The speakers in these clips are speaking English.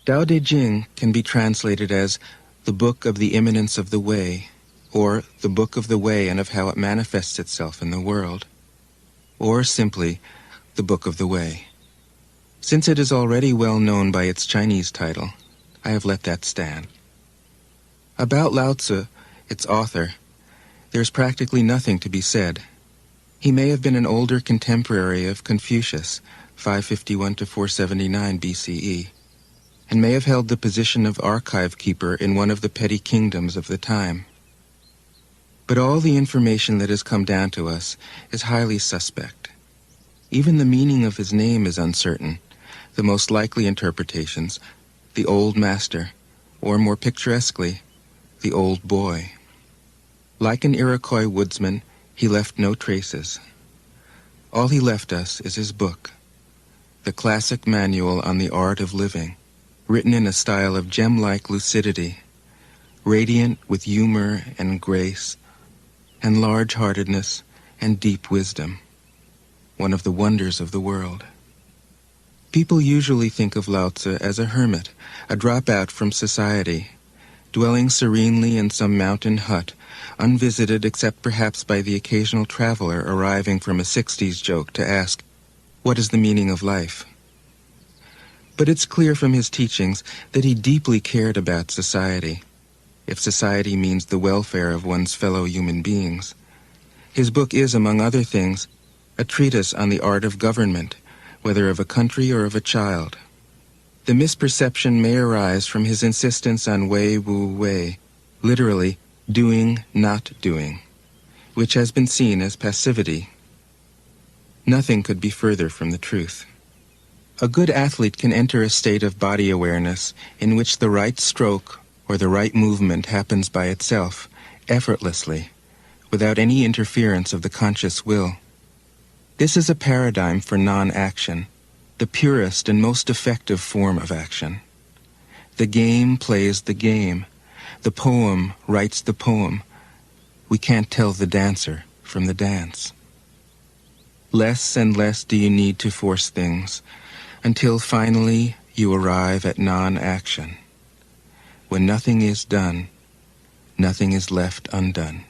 Tao Te Ching can be translated as the Book of the Immanence of the Way, or the Book of the Way and of how it manifests itself in the world, or simply the Book of the Way. Since it is already well known by its Chinese title, I have let that stand. About Lao Tzu, its author, there is practically nothing to be said. He may have been an older contemporary of Confucius, 551 to 479 BCE, and may have held the position of archive keeper in one of the petty kingdoms of the time. But all the information that has come down to us is highly suspect. Even the meaning of his name is uncertain. The most likely interpretations, the old master, or more picturesquely, the old boy. Like an Iroquois woodsman, he left no traces. All he left us is his book, the classic manual on the art of living, written in a style of gem-like lucidity, radiant with humor and grace, and large-heartedness and deep wisdom, one of the wonders of the world. People usually think of Lao Tzu as a hermit, a dropout from society, dwelling serenely in some mountain hut, unvisited except perhaps by the occasional traveler arriving from a 60s joke to ask, "What is the meaning of life?" But it's clear from his teachings that he deeply cared about society, if society means the welfare of one's fellow human beings. His book is, among other things, a treatise on the art of government, whether of a country or of a child. The misperception may arise from his insistence on wei wu wei, literally doing, not doing, which has been seen as passivity. Nothing could be further from the truth. A good athlete can enter a state of body awareness in which the right stroke or the right movement happens by itself, effortlessly, without any interference of the conscious will. This is a paradigm for non-action, the purest and most effective form of action. The game plays the game. The poem writes the poem. We can't tell the dancer from the dance. Less and less do you need to force things, until finally you arrive at non-action. When nothing is done, nothing is left undone.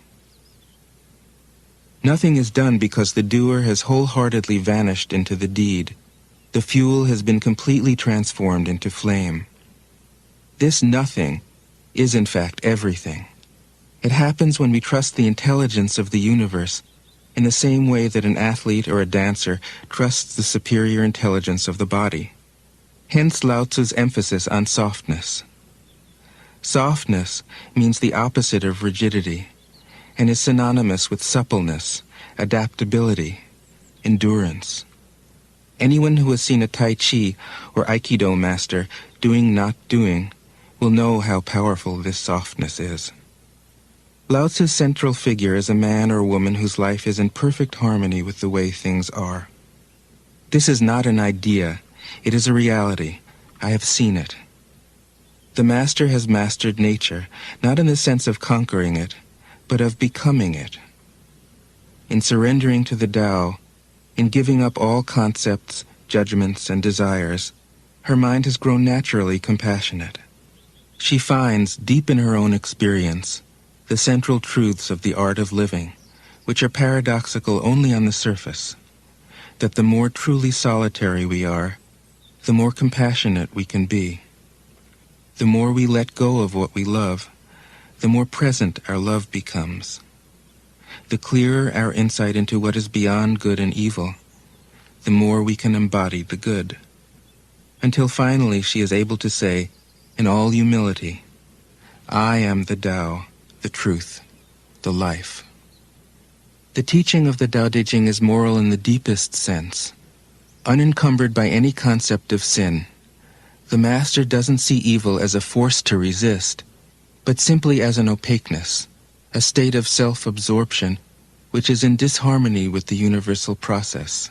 Nothing is done because the doer has wholeheartedly vanished into the deed. The fuel has been completely transformed into flame. This nothing is in fact everything. It happens when we trust the intelligence of the universe in the same way that an athlete or a dancer trusts the superior intelligence of the body. Hence Lao Tzu's emphasis on softness. Softness means the opposite of rigidity, and is synonymous with suppleness, adaptability, endurance. Anyone who has seen a Tai Chi or Aikido master doing not doing will know how powerful this softness is. Lao Tzu's central figure is a man or woman whose life is in perfect harmony with the way things are. This is not an idea, it is a reality. I have seen it. The master has mastered nature, not in the sense of conquering it, but of becoming it. In surrendering to the Tao, in giving up all concepts, judgments, and desires, her mind has grown naturally compassionate. She finds, deep in her own experience, the central truths of the art of living, which are paradoxical only on the surface, that the more truly solitary we are, the more compassionate we can be. The more we let go of what we love, the more present our love becomes. The clearer our insight into what is beyond good and evil, the more we can embody the good. Until finally she is able to say, in all humility, I am the Tao, the truth, the life. The teaching of the Tao Te Ching is moral in the deepest sense, unencumbered by any concept of sin. The master doesn't see evil as a force to resist, but simply as an opaqueness, a state of self-absorption which is in disharmony with the universal process,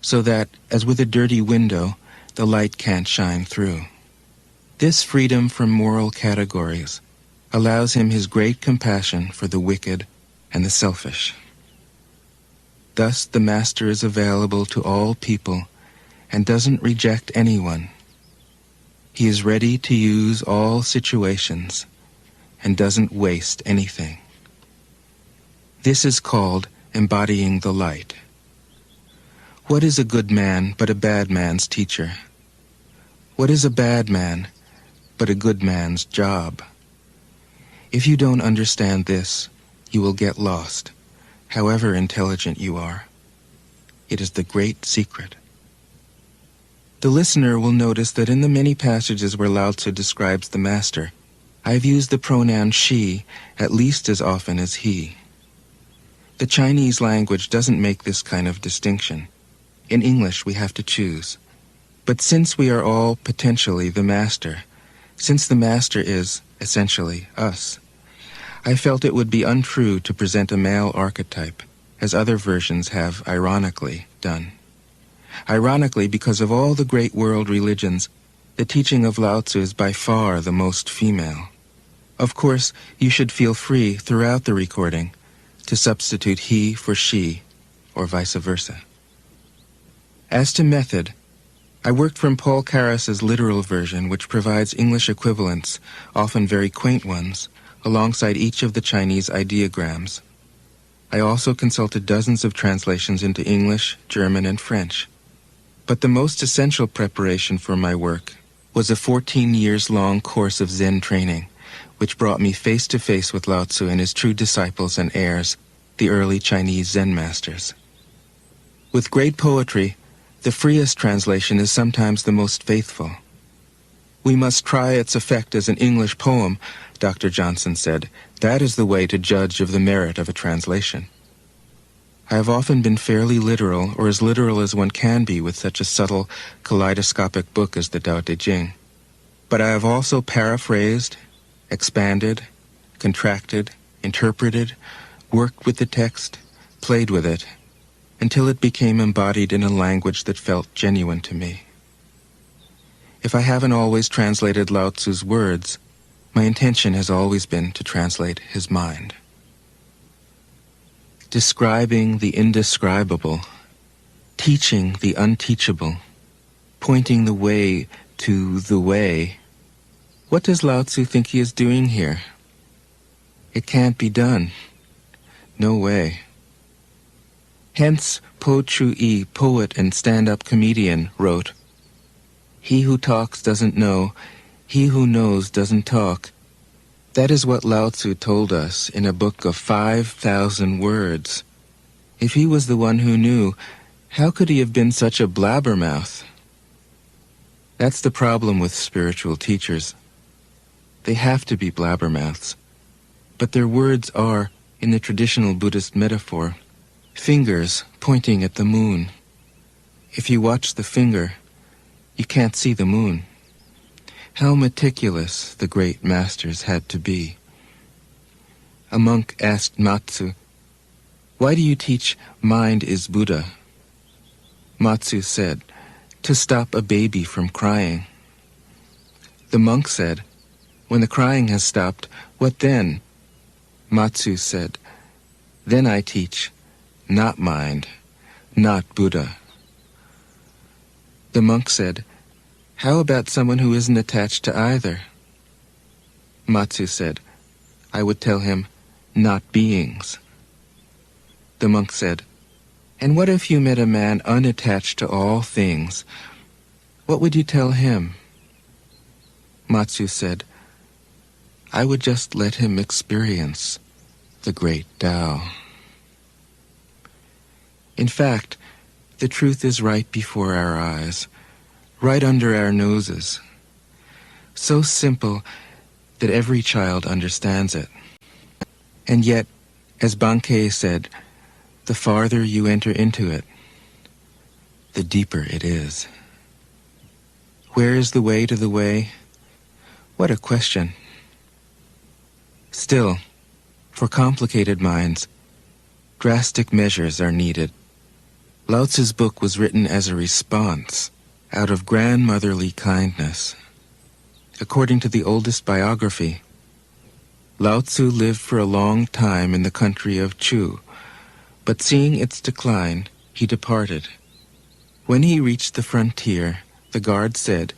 so that, as with a dirty window, the light can't shine through. This freedom from moral categories allows him his great compassion for the wicked and the selfish. Thus the master is available to all people and doesn't reject anyone. He is ready to use all situations and doesn't waste anything. This is called embodying the light. What is a good man but a bad man's teacher? What is a bad man but a good man's job? If you don't understand this, you will get lost, however intelligent you are. It is the great secret. The listener will notice that in the many passages where Lao Tzu describes the master, I have used the pronoun she at least as often as he. The Chinese language doesn't make this kind of distinction. In English, we have to choose. But since we are all potentially the master, since the master is, essentially, us, I felt it would be untrue to present a male archetype, as other versions have ironically done. Ironically, because of all the great world religions, the teaching of Lao Tzu is by far the most female. Of course, you should feel free throughout the recording to substitute he for she, or vice versa. As to method, I worked from Paul Carus's literal version, which provides English equivalents, often very quaint ones, alongside each of the Chinese ideograms. I also consulted dozens of translations into English, German, and French. But the most essential preparation for my work was a 14 years-long course of Zen training, which brought me face to face with Lao Tzu and his true disciples and heirs, the early Chinese Zen masters. With great poetry, the freest translation is sometimes the most faithful. We must try its effect as an English poem, Dr. Johnson said. That is the way to judge of the merit of a translation. I have often been fairly literal, or as literal as one can be with such a subtle, kaleidoscopic book as the Tao Te Ching. But I have also paraphrased, expanded, contracted, interpreted, worked with the text, played with it, until it became embodied in a language that felt genuine to me. If I haven't always translated Lao Tzu's words, my intention has always been to translate his mind. Describing the indescribable, teaching the unteachable, pointing the way to the way. What does Lao Tzu think he is doing here? It can't be done. No way. Hence, Po Chu-yi, poet and stand-up comedian, wrote, "He who talks doesn't know, he who knows doesn't talk." That is what Lao Tzu told us in a book of 5,000 words. If he was the one who knew, how could he have been such a blabbermouth? That's the problem with spiritual teachers. They have to be blabbermouths. But their words are, in the traditional Buddhist metaphor, fingers pointing at the moon. If you watch the finger, you can't see the moon. How meticulous the great masters had to be. A monk asked Matsu, "Why do you teach mind is Buddha?" Matsu said, "To stop a baby from crying." The monk said, "When the crying has stopped, what then?" Matsu said, "Then I teach, not mind, not Buddha." The monk said, "How about someone who isn't attached to either?" Matsu said, "I would tell him, not beings." The monk said, "And what if you met a man unattached to all things? What would you tell him?" Matsu said, "I would just let him experience the great Tao." In fact, the truth is right before our eyes, right under our noses, so simple that every child understands it. And yet, as Bankei said, the farther you enter into it, the deeper it is. Where is the way to the way? What a question. Still, for complicated minds, drastic measures are needed. Lao Tzu's book was written as a response, out of grandmotherly kindness. According to the oldest biography, Lao Tzu lived for a long time in the country of Chu, but seeing its decline, he departed. When he reached the frontier, the guard said,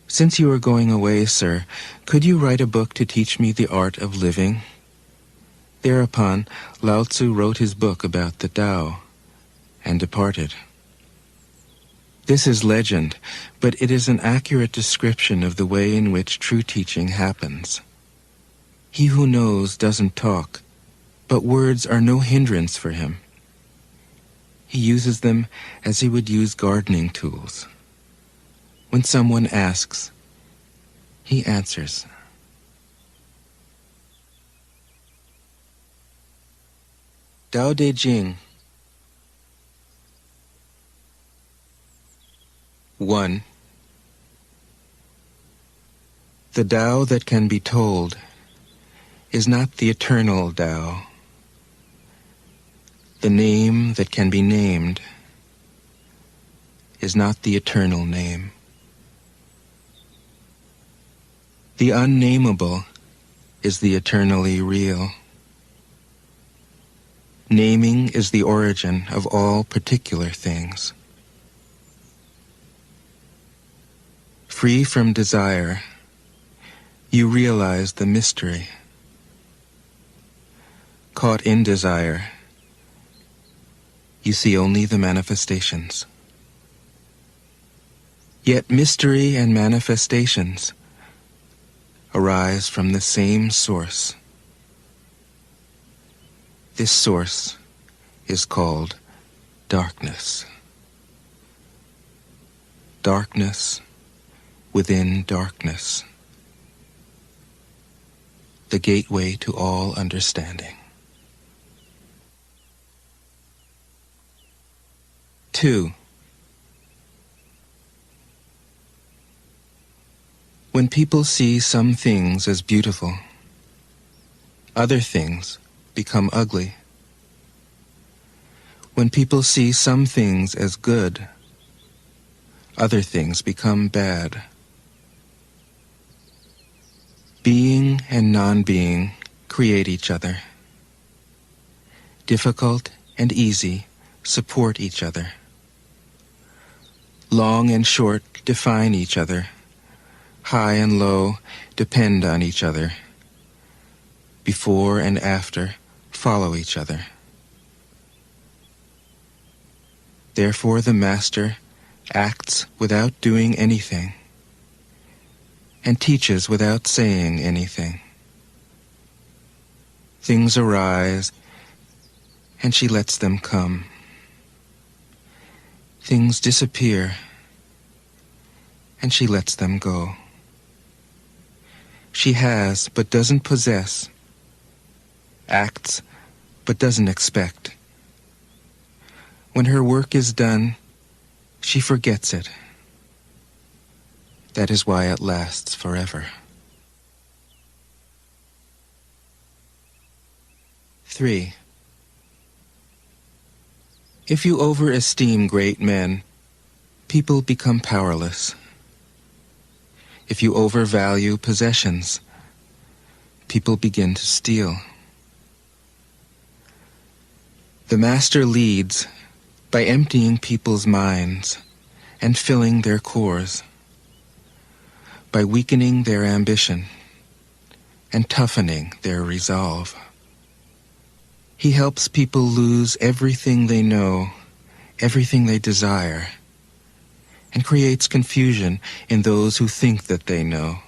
Since you are going away, sir, could you write a book to teach me the art of living? Thereupon, Lao Tzu wrote his book about the Tao and departed. This is legend, but it is an accurate description of the way in which true teaching happens. He who knows doesn't talk, but words are no hindrance for him. He uses them as he would use gardening tools. When someone asks, he answers. Tao Te Ching. 1. The Tao that can be told is not the eternal Tao. The name that can be named is not the eternal name. The unnameable is the eternally real. Naming is the origin of all particular things. Free from desire, you realize the mystery. Caught in desire, you see only the manifestations. Yet mystery and manifestations arise from the same source. This source is called darkness. Darkness within darkness. The gateway to all understanding. 2. When people see some things as beautiful, other things become ugly. When people see some things as good, other things become bad. Being and non-being create each other. Difficult and easy support each other. Long and short define each other. High and low depend on each other. Before and after follow each other. Therefore the Master acts without doing anything and teaches without saying anything. Things arise and she lets them come. Things disappear and she lets them go. She has but doesn't possess, acts but doesn't expect. When her work is done, she forgets it. That is why it lasts forever. 3. If you overesteem great men, people become powerless. If you overvalue possessions, people begin to steal. The Master leads by emptying people's minds and filling their cores, by weakening their ambition and toughening their resolve. He helps people lose everything they know, everything they desire, and creates confusion in those who think that they know.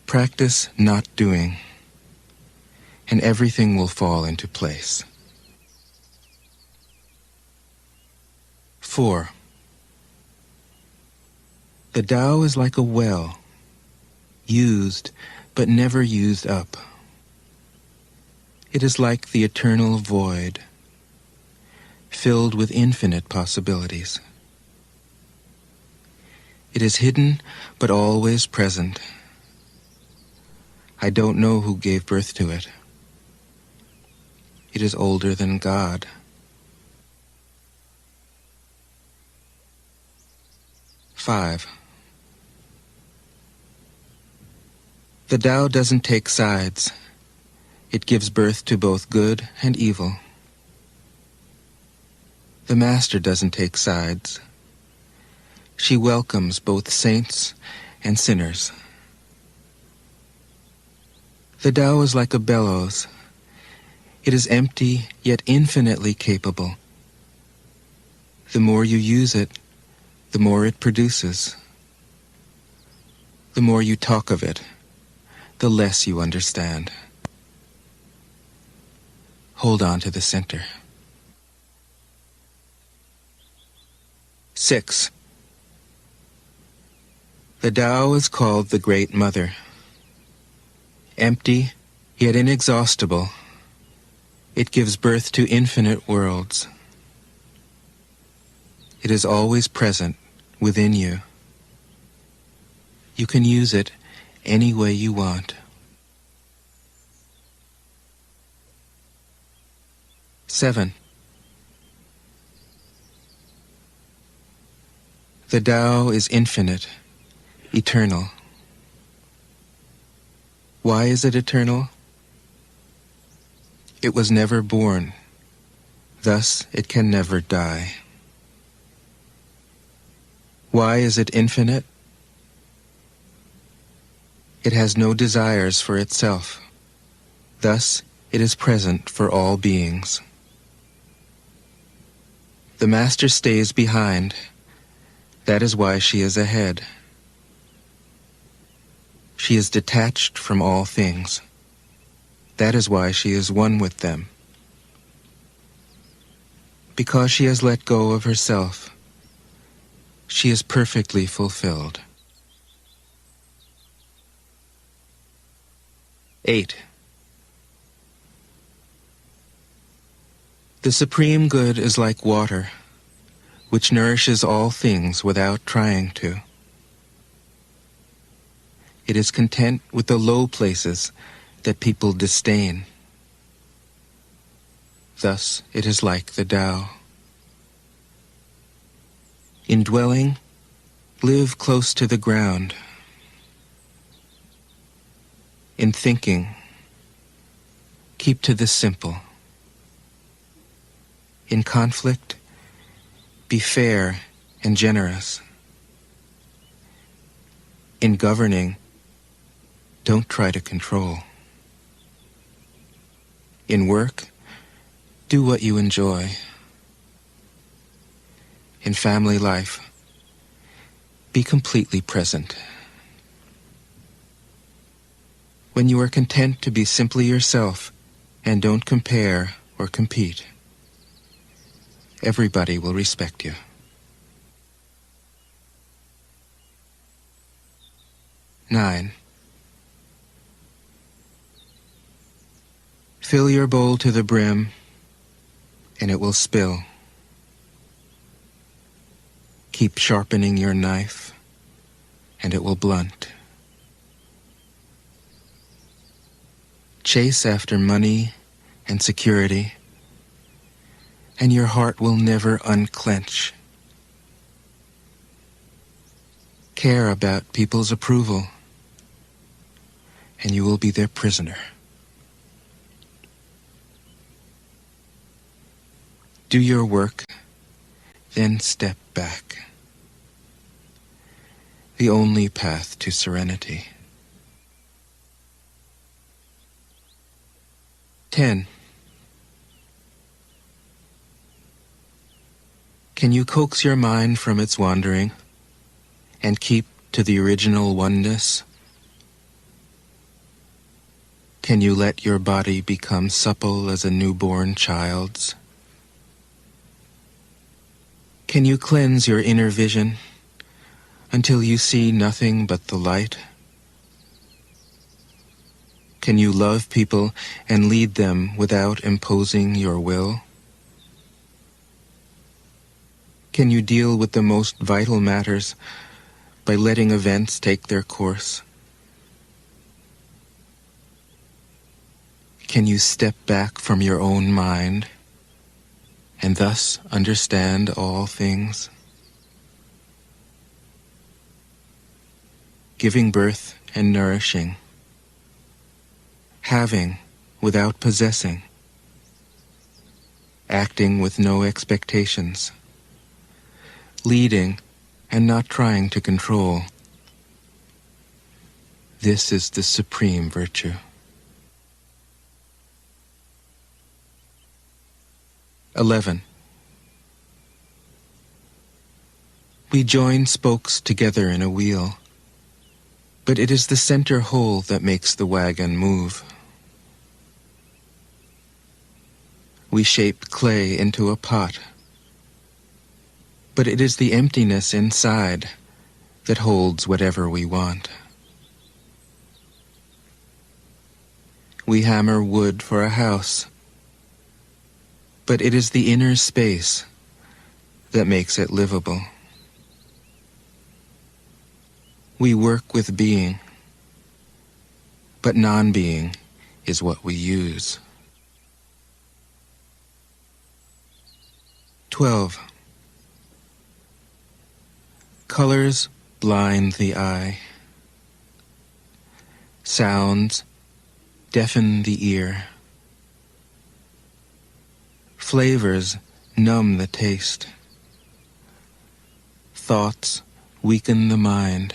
Practice not doing, and everything will fall into place. 4. The Tao is like a well, used but never used up. It is like the eternal void, filled with infinite possibilities. It is hidden but always present. I don't know who gave birth to it. It is older than God. 5. The Tao doesn't take sides. It gives birth to both good and evil. The Master doesn't take sides. She welcomes both saints and sinners. The Tao is like a bellows. It is empty, yet infinitely capable. The more you use it, the more it produces. The more you talk of it, the less you understand. Hold on to the center. 6. The Tao is called the Great Mother. Empty, yet inexhaustible, it gives birth to infinite worlds. It is always present within you. You can use it any way you want. 7. The Tao is infinite, eternal. Why is it eternal? It was never born, thus it can never die. Why is it infinite? It has no desires for itself, thus it is present for all beings. The Master stays behind, that is why she is ahead. She is detached from all things. That is why she is one with them. Because she has let go of herself, she is perfectly fulfilled. 8. The Supreme Good is like water, which nourishes all things without trying to. It is content with the low places that people disdain. Thus it is like the Tao. In dwelling, live close to the ground. In thinking, keep to the simple. In conflict, be fair and generous. In governing, don't try to control. In work, do what you enjoy. In family life, be completely present. When you are content to be simply yourself and don't compare or compete, everybody will respect you. 9. Fill your bowl to the brim, and it will spill. Keep sharpening your knife, and it will blunt. Chase after money and security, and your heart will never unclench. Care about people's approval, and you will be their prisoner. Do your work, then step back. The only path to serenity. 10. Can you coax your mind from its wandering and keep to the original oneness? Can you let your body become supple as a newborn child's? Can you cleanse your inner vision until you see nothing but the light? Can you love people and lead them without imposing your will? Can you deal with the most vital matters by letting events take their course? Can you step back from your own mind and thus understand all things? Giving birth and nourishing, having without possessing, acting with no expectations, leading and not trying to control. This is the supreme virtue. 11. We join spokes together in a wheel, but it is the center whole that makes the wagon move. We shape clay into a pot, but it is the emptiness inside that holds whatever we want. We hammer wood for a house, but it is the inner space that makes it livable. We work with being, but non-being is what we use. 12. Colors blind the eye. Sounds deafen the ear. Flavors numb the taste. Thoughts weaken the mind.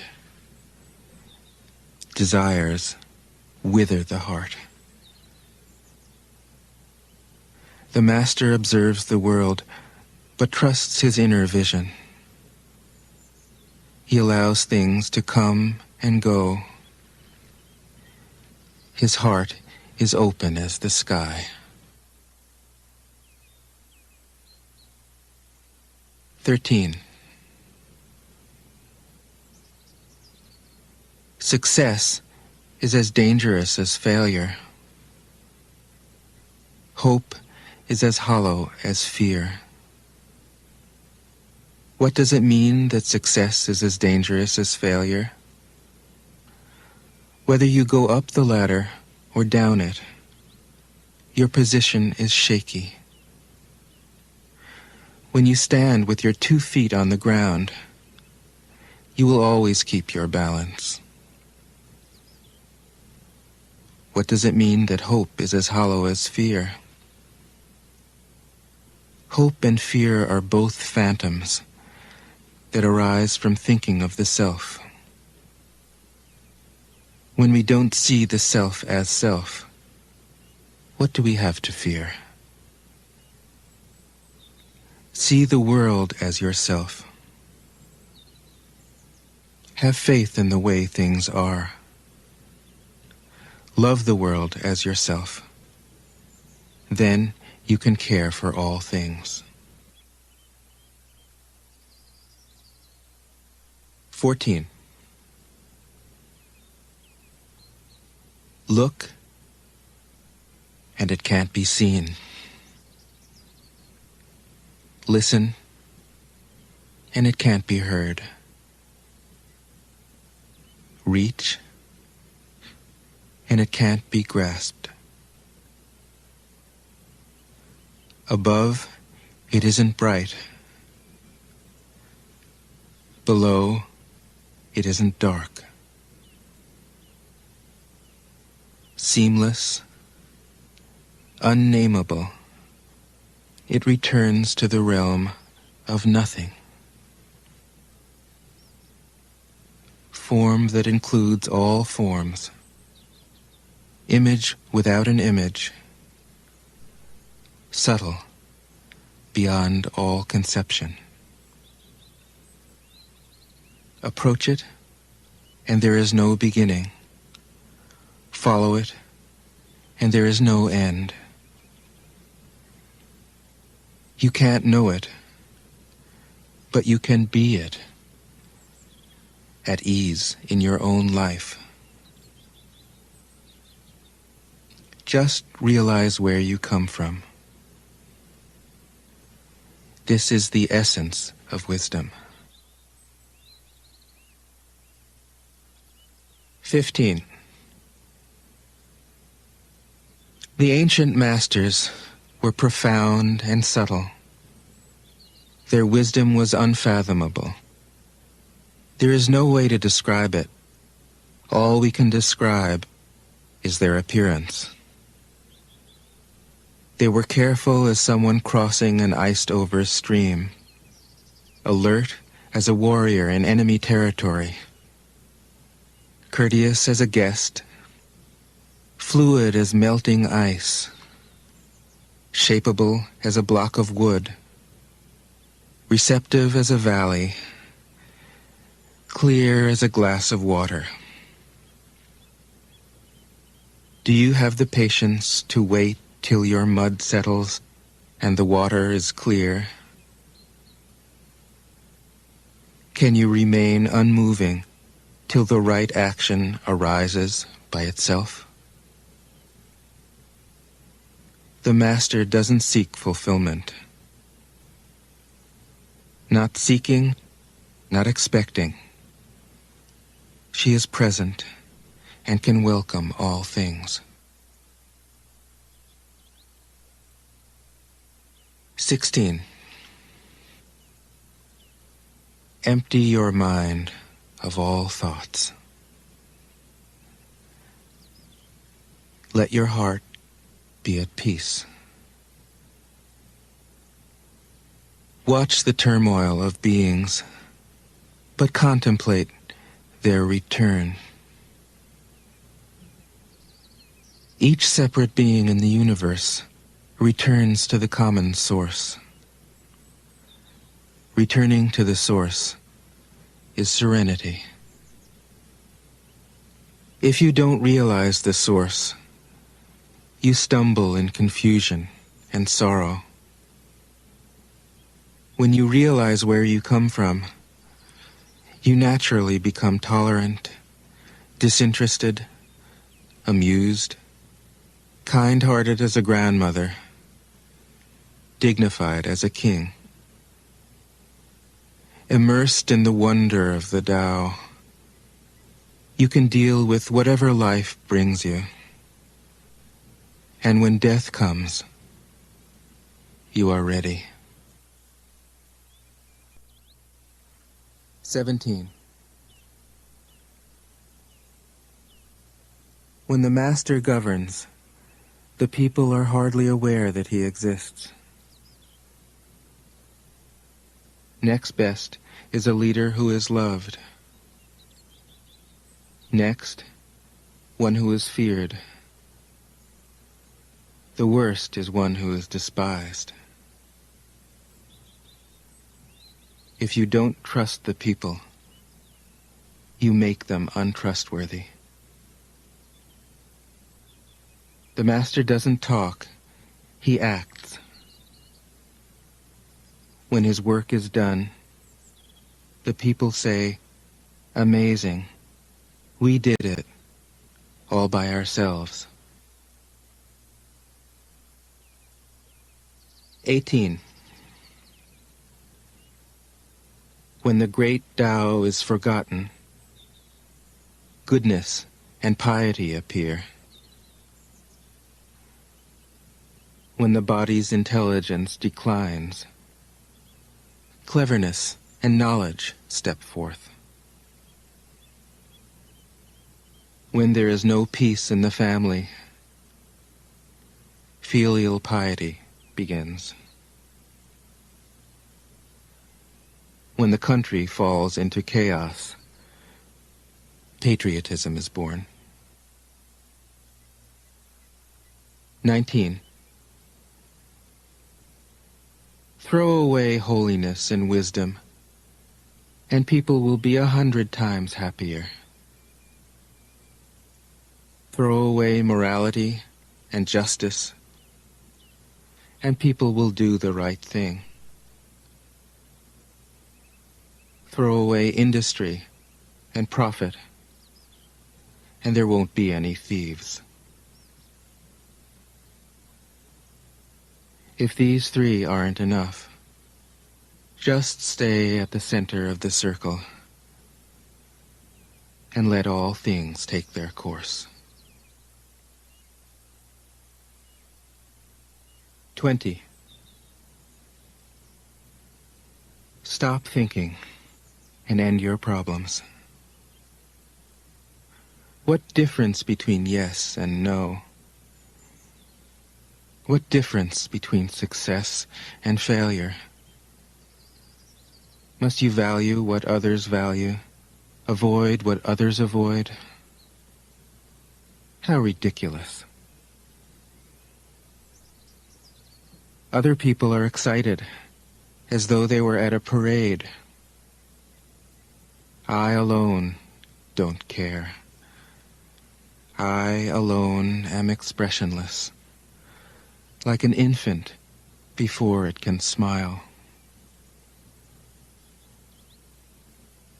Desires wither the heart. The master observes the world, but trusts his inner vision. He allows things to come and go. His heart is open as the sky. 13. Success is as dangerous as failure. Hope is as hollow as fear. What does it mean that success is as dangerous as failure? Whether you go up the ladder or down it, your position is shaky. When you stand with your 2 feet on the ground, you will always keep your balance. What does it mean that hope is as hollow as fear? Hope and fear are both phantoms that arise from thinking of the self. When we don't see the self as self, what do we have to fear? See the world as yourself. Have faith in the way things are. Love the world as yourself. Then you can care for all things. 14. Look, and it can't be seen. Listen, and it can't be heard. Reach, and it can't be grasped. Above, it isn't bright. Below, it isn't dark. Seamless, unnameable, it returns to the realm of nothing. Form that includes all forms. Image without an image. Subtle, beyond all conception. Approach it, and there is no beginning. Follow it, and there is no end. You can't know it, but you can be it, at ease in your own life. Just realize where you come from. This is the essence of wisdom. 15. The ancient masters were profound and subtle. Their wisdom was unfathomable. There is no way to describe it. All we can describe is their appearance. They were careful as someone crossing an iced-over stream, alert as a warrior in enemy territory, courteous as a guest, fluid as melting ice, shapeable as a block of wood, receptive as a valley, clear as a glass of water. Do you have the patience to wait till your mud settles and the water is clear? Can you remain unmoving till the right action arises by itself? The Master doesn't seek fulfillment. Not seeking, not expecting. She is present and can welcome all things. 16. Empty your mind of all thoughts. Let your heart be at peace. Watch the turmoil of beings, but contemplate their return. Each separate being in the universe returns to the common source. Returning to the source is serenity. If you don't realize the source, you stumble in confusion and sorrow. When you realize where you come from, you naturally become tolerant, disinterested, amused, kind-hearted as a grandmother, dignified as a king. Immersed in the wonder of the Tao, you can deal with whatever life brings you. And when death comes, you are ready. 17. When the Master governs, the people are hardly aware that he exists. Next best is a leader who is loved. Next, one who is feared. The worst is one who is despised. If you don't trust the people, you make them untrustworthy. The Master doesn't talk, he acts. When his work is done, the people say, "Amazing, we did it, all by ourselves." 18. When the great Tao is forgotten, goodness and piety appear. When the body's intelligence declines, cleverness and knowledge step forth. When there is no peace in the family, filial piety begins. When the country falls into chaos, patriotism is born. 19. Throw away holiness and wisdom, and people will be 100 times happier. Throw away morality and justice, and people will do the right thing. Throw away industry and profit, and there won't be any thieves. If these three aren't enough, just stay at the center of the circle and let all things take their course. 20. Stop thinking and end your problems. What difference between yes and no? What difference between success and failure? Must you value what others value, avoid what others avoid? How ridiculous. Other people are excited, as though they were at a parade. I alone don't care. I alone am expressionless, like an infant before it can smile.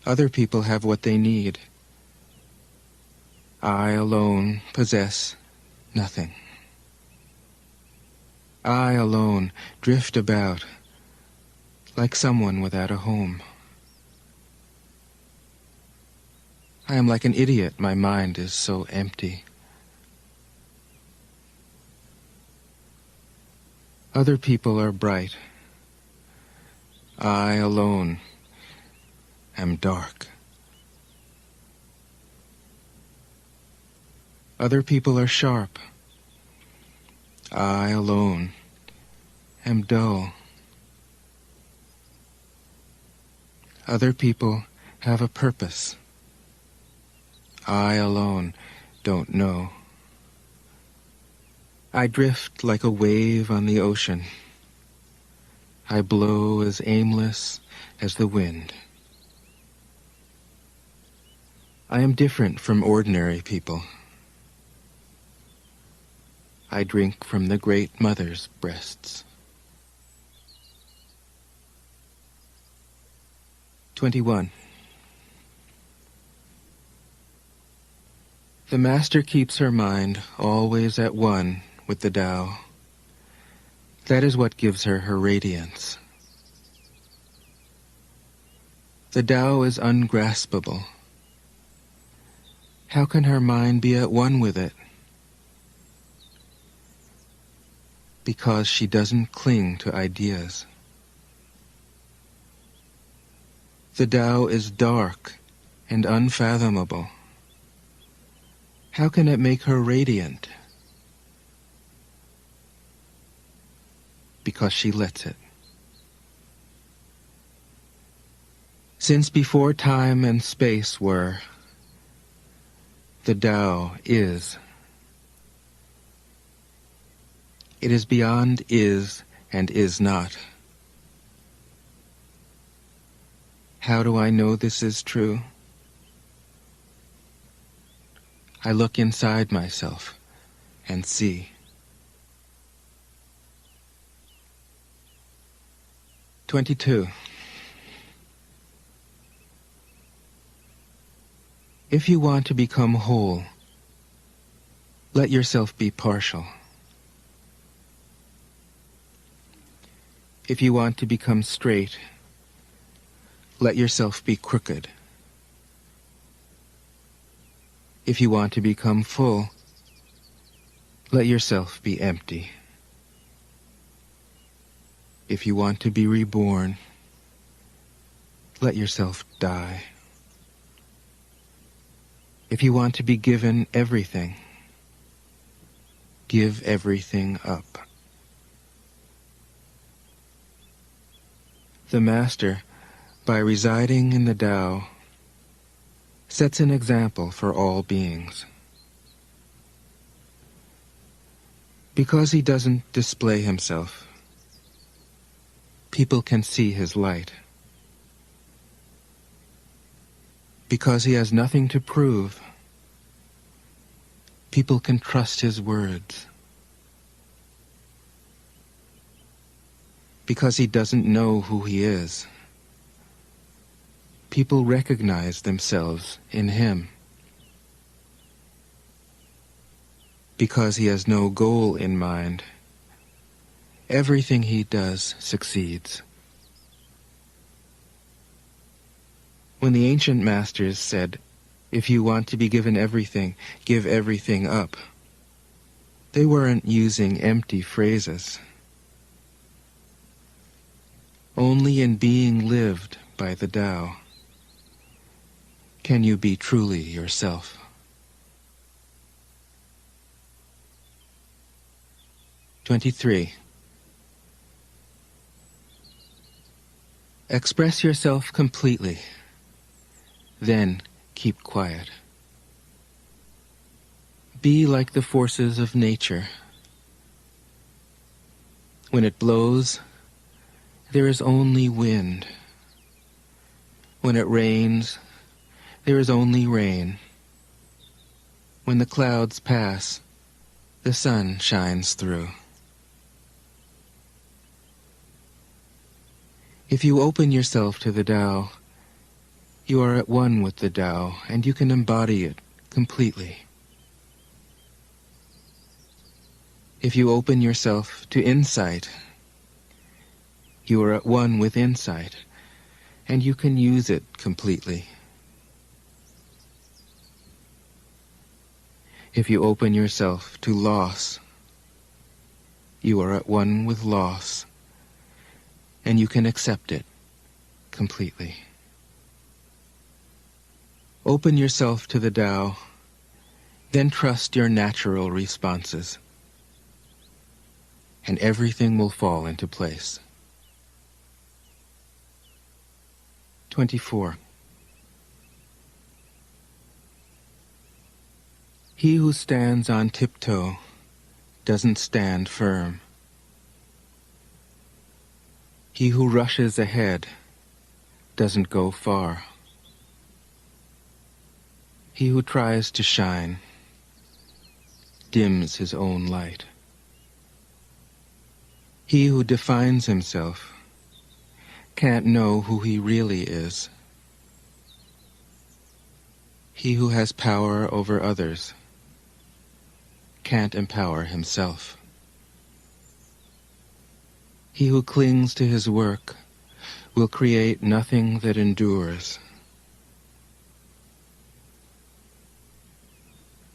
Other people have what they need. I alone possess nothing. I alone drift about like someone without a home. I am like an idiot, my mind is so empty. Other people are bright. I alone am dark. Other people are sharp. I alone am dull. Other people have a purpose. I alone don't know. I drift like a wave on the ocean. I blow as aimless as the wind. I am different from ordinary people. I drink from the Great Mother's breasts. 21. The Master keeps her mind always at one with the Tao. That is what gives her her radiance. The Tao is ungraspable. How can her mind be at one with it? Because she doesn't cling to ideas. The Tao is dark and unfathomable. How can it make her radiant? Because she lets it. Since before time and space were, the Tao is. It is beyond is and is not. How do I know this is true? I look inside myself and see. 22. If you want to become whole, let yourself be partial. If you want to become straight, let yourself be crooked. If you want to become full, let yourself be empty. If you want to be reborn, let yourself die. If you want to be given everything, give everything up. The Master, by residing in the Tao, sets an example for all beings. Because he doesn't display himself, people can see his light. Because he has nothing to prove, people can trust his words. Because he doesn't know who he is, people recognize themselves in him. Because he has no goal in mind, everything he does succeeds. When the ancient masters said, "If you want to be given everything, give everything up," they weren't using empty phrases. Only in being lived by the Tao can you be truly yourself. 23. Express yourself completely. Then keep quiet. Be like the forces of nature. When it blows, there is only wind. When it rains, there is only rain. When the clouds pass, the sun shines through. If you open yourself to the Tao, you are at one with the Tao, and you can embody it completely. If you open yourself to insight, you are at one with insight, and you can use it completely. If you open yourself to loss, you are at one with loss, and you can accept it completely. Open yourself to the Tao, then trust your natural responses, and everything will fall into place. 24. He who stands on tiptoe doesn't stand firm. He who rushes ahead doesn't go far. He who tries to shine dims his own light. He who defines himself can't know who he really is. He who has power over others can't empower himself. He who clings to his work will create nothing that endures.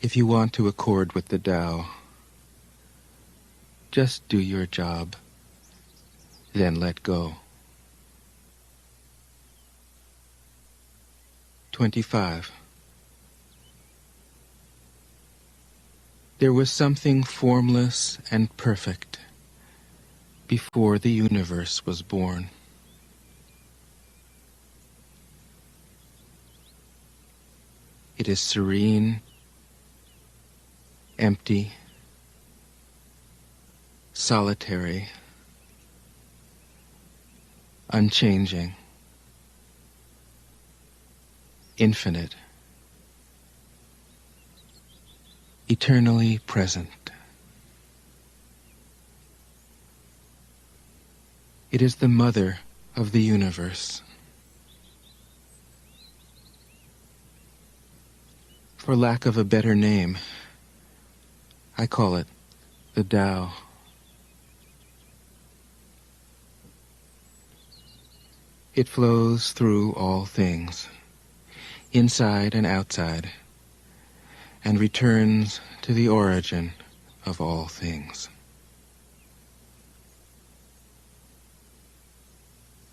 If you want to accord with the Tao, just do your job, then let go. 25. There was something formless and perfect before the universe was born. It is serene, empty, solitary, unchanging, infinite, eternally present. It is the mother of the universe. For lack of a better name, I call it the Tao. It flows through all things, inside and outside, and returns to the origin of all things.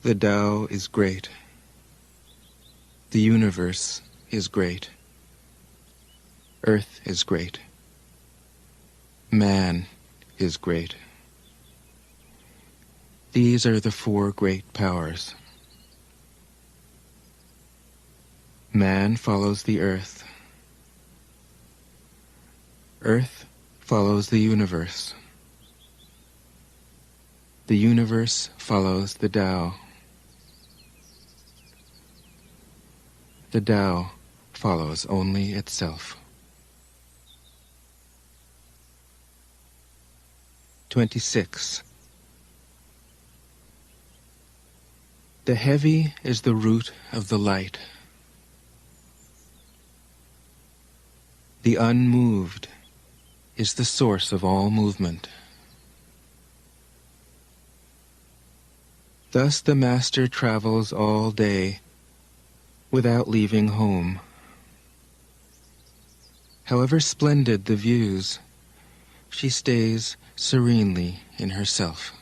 The Tao is great. The universe is great. Earth is great. Man is great. These are the four great powers. Man follows the earth. Earth follows the universe. The universe follows the Tao. The Tao follows only itself. 26. The heavy is the root of the light. The unmoved is the source of all movement. Thus the Master travels all day without leaving home. However splendid the views, she stays serenely in herself.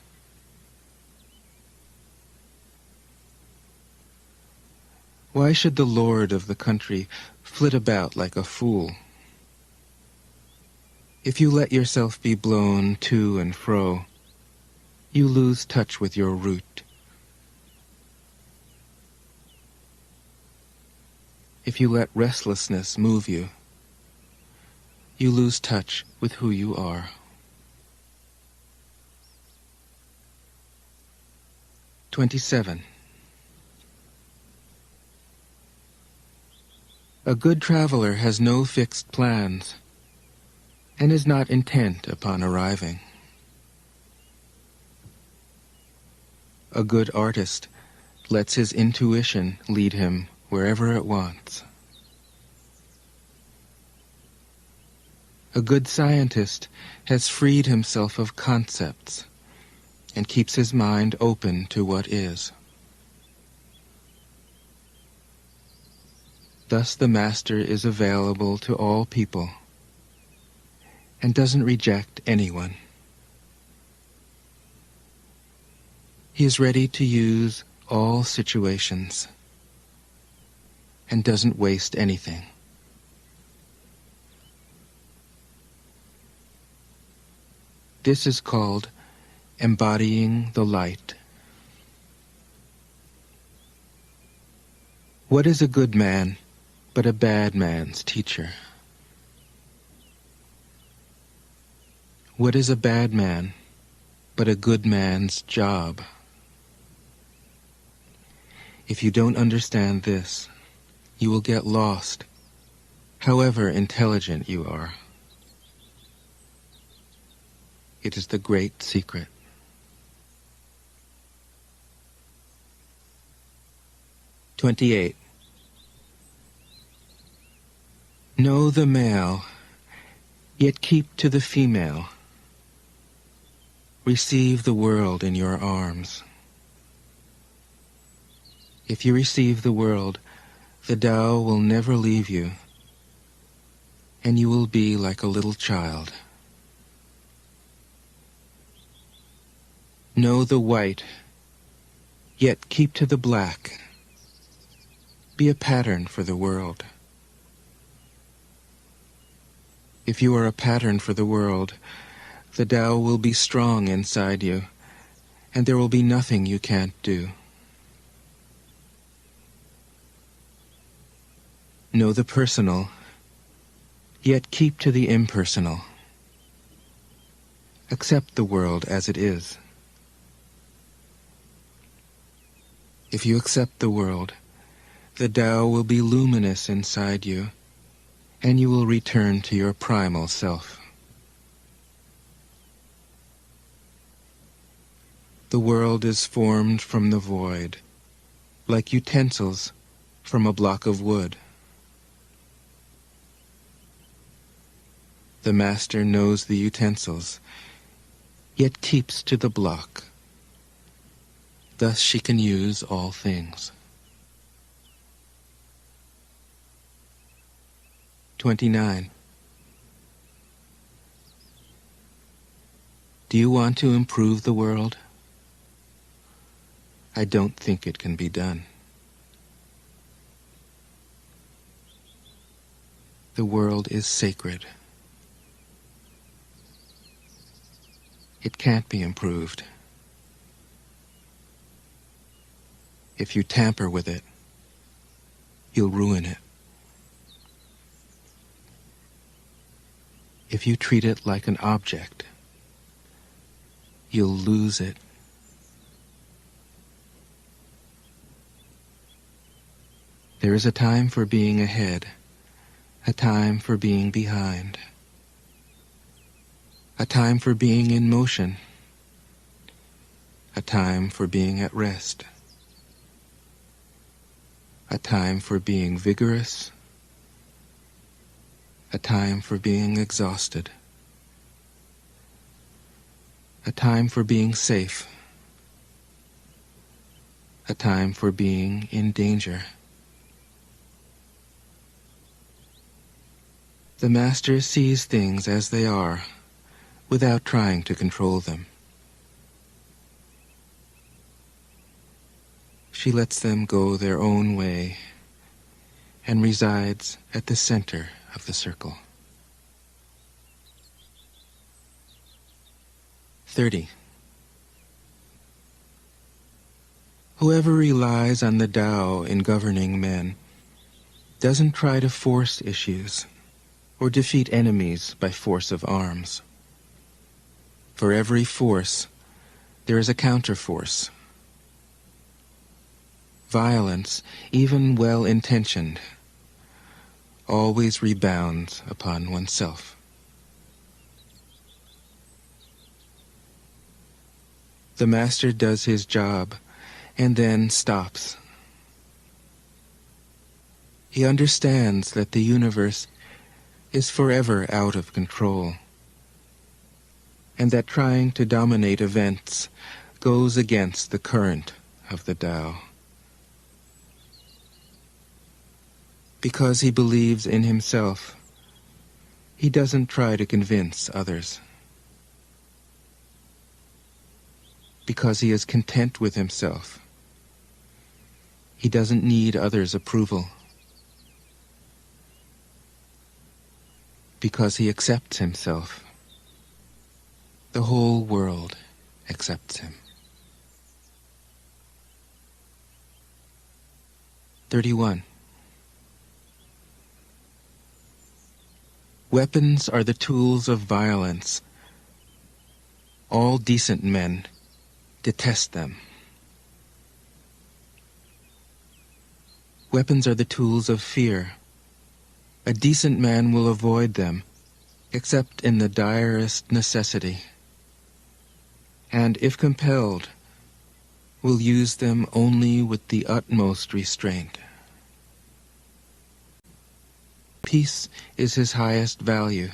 Why should the lord of the country flit about like a fool? If you let yourself be blown to and fro, you lose touch with your root. if you let restlessness move you, you lose touch with who you are. "27. A good traveler has no fixed plans and is not intent upon arriving. A good artist lets his intuition lead him wherever it wants. A good scientist has freed himself of concepts and keeps his mind open to what is. Thus the Master is available to all people and doesn't reject anyone. He is ready to use all situations and doesn't waste anything. This is called embodying the light. What is a good man but a bad man's teacher? What is a bad man but a good man's job? If you don't understand this, you will get lost, however intelligent you are. It is the great secret. "28. Know the male, yet keep to the female. Receive the world in your arms. If you receive the world, the Tao will never leave you, and you will be like a little child. Know the white, yet keep to the black. Be a pattern for the world. If you are a pattern for the world, the Tao will be strong inside you, and there will be nothing you can't do. Know the personal, yet keep to the impersonal. Accept the world as it is. If you accept the world, the Tao will be luminous inside you, and you will return to your primal self. The world is formed from the void, like utensils from a block of wood. The Master knows the utensils, yet keeps to the block. Thus she can use all things. 29. Do you want to improve the world? I don't think it can be done. The world is sacred. It can't be improved. If you tamper with it, you'll ruin it. If you treat it like an object, you'll lose it. There is a time for being ahead, a time for being behind, a time for being in motion, a time for being at rest, a time for being vigorous, a time for being exhausted, a time for being safe, a time for being in danger. The Master sees things as they are, without trying to control them. She lets them go their own way and resides at the center of the circle. 30. Whoever relies on the Tao in governing men doesn't try to force issues or defeat enemies by force of arms. For every force, there is a counterforce. Violence, even well-intentioned, always rebounds upon oneself. The master does his job and then stops. He understands that the universe is forever out of control, and that trying to dominate events goes against the current of the Tao. Because he believes in himself, he doesn't try to convince others. Because he is content with himself, he doesn't need others' approval. Because he accepts himself, the whole world accepts him. 31. Weapons are the tools of violence. All decent men detest them. Weapons are the tools of fear. A decent man will avoid them, except in the direst necessity, and if compelled, will use them only with the utmost restraint. Peace is his highest value.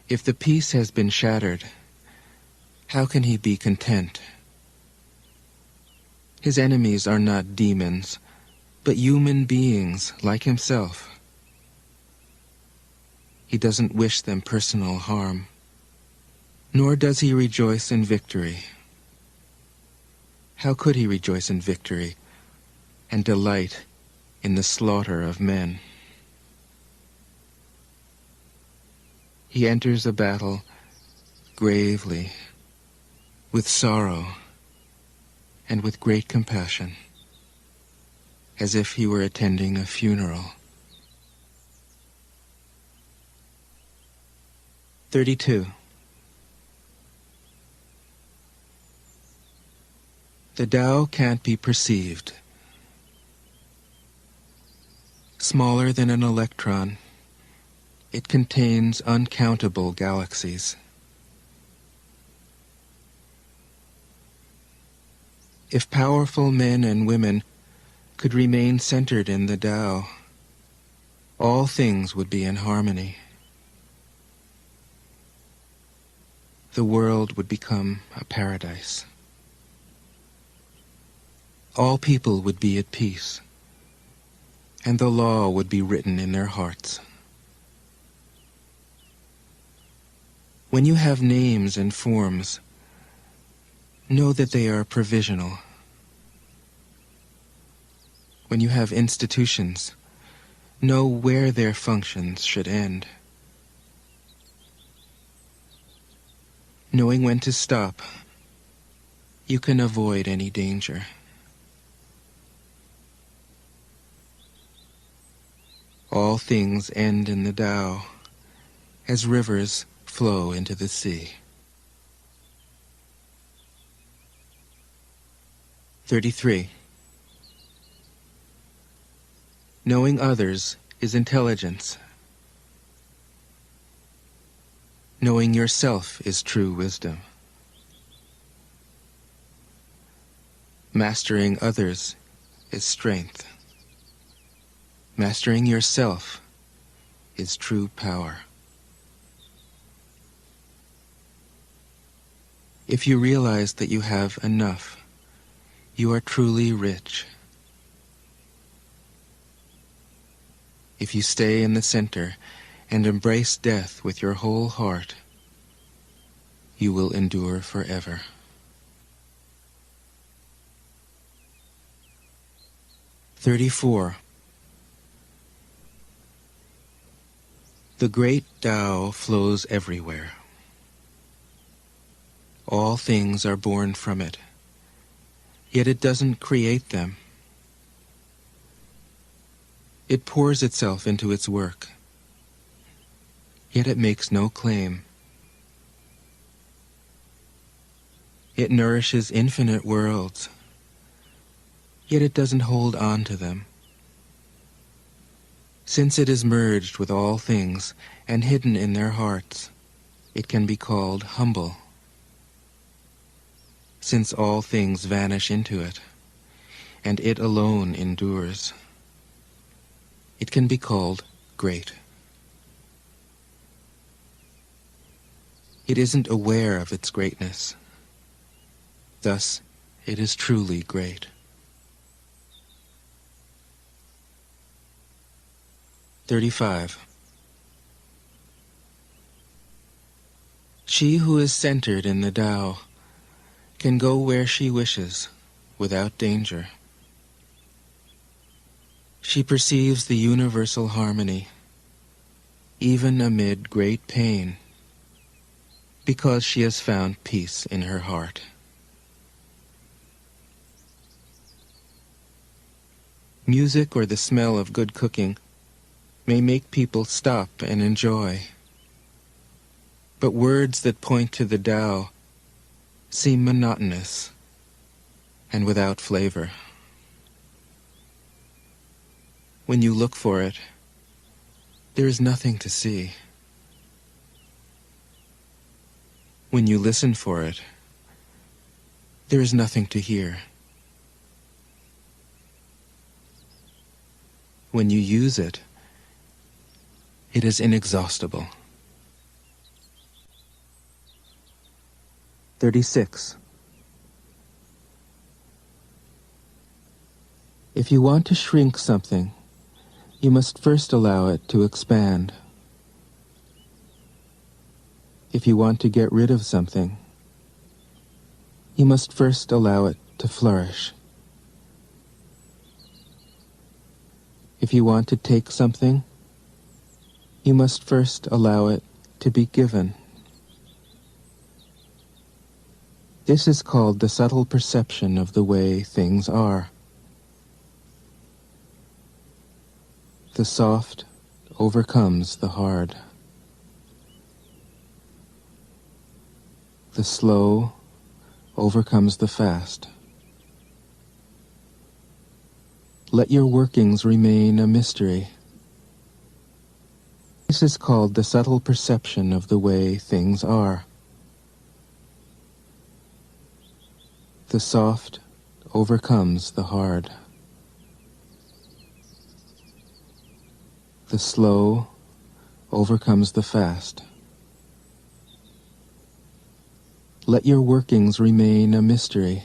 If the peace has been shattered, how can he be content? His enemies are not demons, but human beings like himself. He doesn't wish them personal harm, nor does he rejoice in victory. How could he rejoice in victory and delight in the slaughter of men? He enters a battle gravely, with sorrow, and with great compassion, as if he were attending a funeral. 32. The Tao can't be perceived. Smaller than an electron, it contains uncountable galaxies. If powerful men and women could remain centered in the Tao, all things would be in harmony. The world would become a paradise. All people would be at peace, and the law would be written in their hearts. When you have names and forms, know that they are provisional. When you have institutions, know where their functions should end. Knowing when to stop, you can avoid any danger. All things end in the Tao, as rivers flow into the sea. 33. Knowing others is intelligence. Knowing yourself is true wisdom. Mastering others is strength. Mastering yourself is true power. If you realize that you have enough, you are truly rich. If you stay in the center and embrace death with your whole heart, you will endure forever. 34. The great Tao flows everywhere. All things are born from it, yet it doesn't create them. It pours itself into its work, yet it makes no claim. It nourishes infinite worlds, yet it doesn't hold on to them. Since it is merged with all things and hidden in their hearts, it can be called humble. Since all things vanish into it, and it alone endures, it can be called great. It isn't aware of its greatness. Thus, it is truly great. 35. She who is centered in the Tao can go where she wishes without danger. She perceives the universal harmony, even amid great pain, because she has found peace in her heart. Music or the smell of good cooking may make people stop and enjoy. But words that point to the Tao seem monotonous and without flavor. When you look for it, there is nothing to see. When you listen for it, there is nothing to hear. When you use it, it is inexhaustible. 36. If you want to shrink something, you must first allow it to expand. If you want to get rid of something, you must first allow it to flourish. If you want to take something, you must first allow it to be given. This is called the subtle perception of the way things are. The soft overcomes the hard. The slow overcomes the fast. Let your workings remain a mystery. This is called the subtle perception of the way things are. The soft overcomes the hard. The slow overcomes the fast. Let your workings remain a mystery.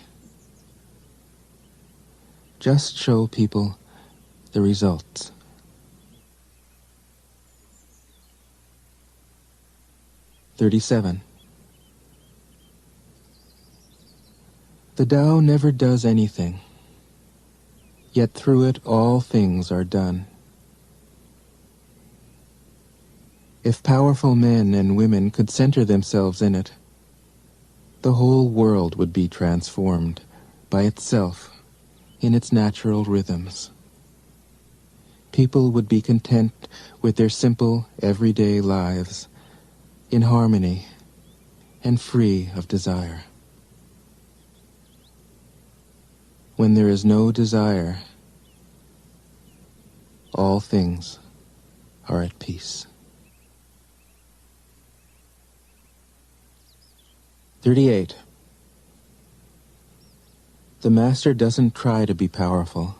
Just show people the results. 37. The Tao never does anything, yet through it all things are done. If powerful men and women could center themselves in it, the whole world would be transformed by itself in its natural rhythms. People would be content with their simple, everyday lives, in harmony and free of desire. When there is no desire, all things are at peace. 38. The Master doesn't try to be powerful.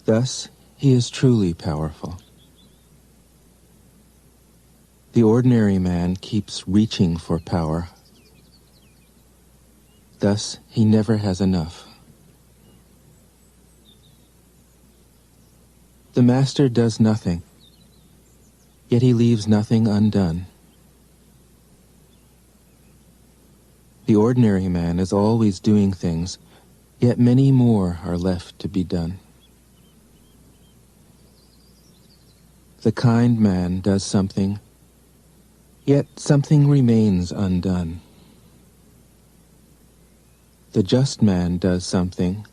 Thus, he is truly powerful. The ordinary man keeps reaching for power. Thus, he never has enough. The Master does nothing, yet he leaves nothing undone. The ordinary man is always doing things, yet many more are left to be done. The kind man does something, yet something remains undone. The just man does something,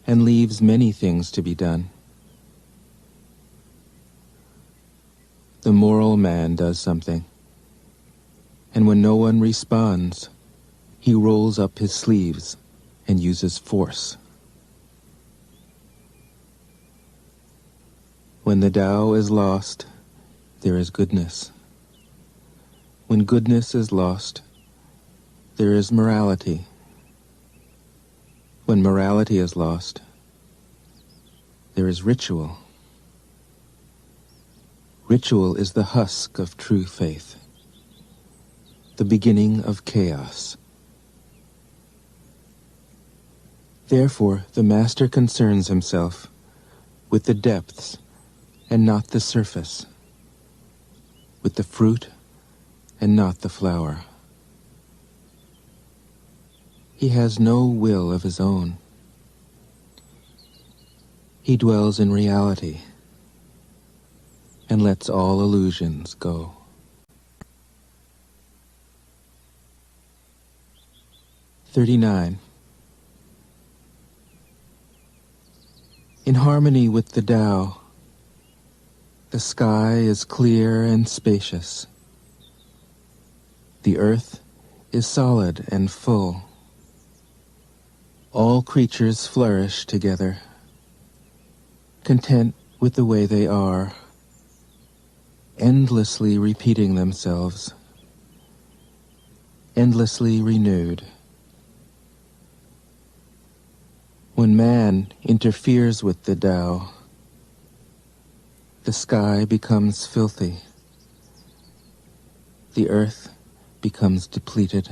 and leaves many things to be done. The moral man does something, and when no one responds, he rolls up his sleeves and uses force. When the Tao is lost, there is goodness. When goodness is lost, there is morality. When morality is lost, there is ritual. Ritual is the husk of true faith, the beginning of chaos. Therefore, the Master concerns himself with the depths and not the surface, with the fruit and not the flower. He has no will of his own. He dwells in reality and lets all illusions go. (39) In harmony with the Tao, the sky is clear and spacious. The earth is solid and full. All creatures flourish together, content with the way they are, endlessly repeating themselves, endlessly renewed. When man interferes with the Tao, the sky becomes filthy, the earth becomes depleted,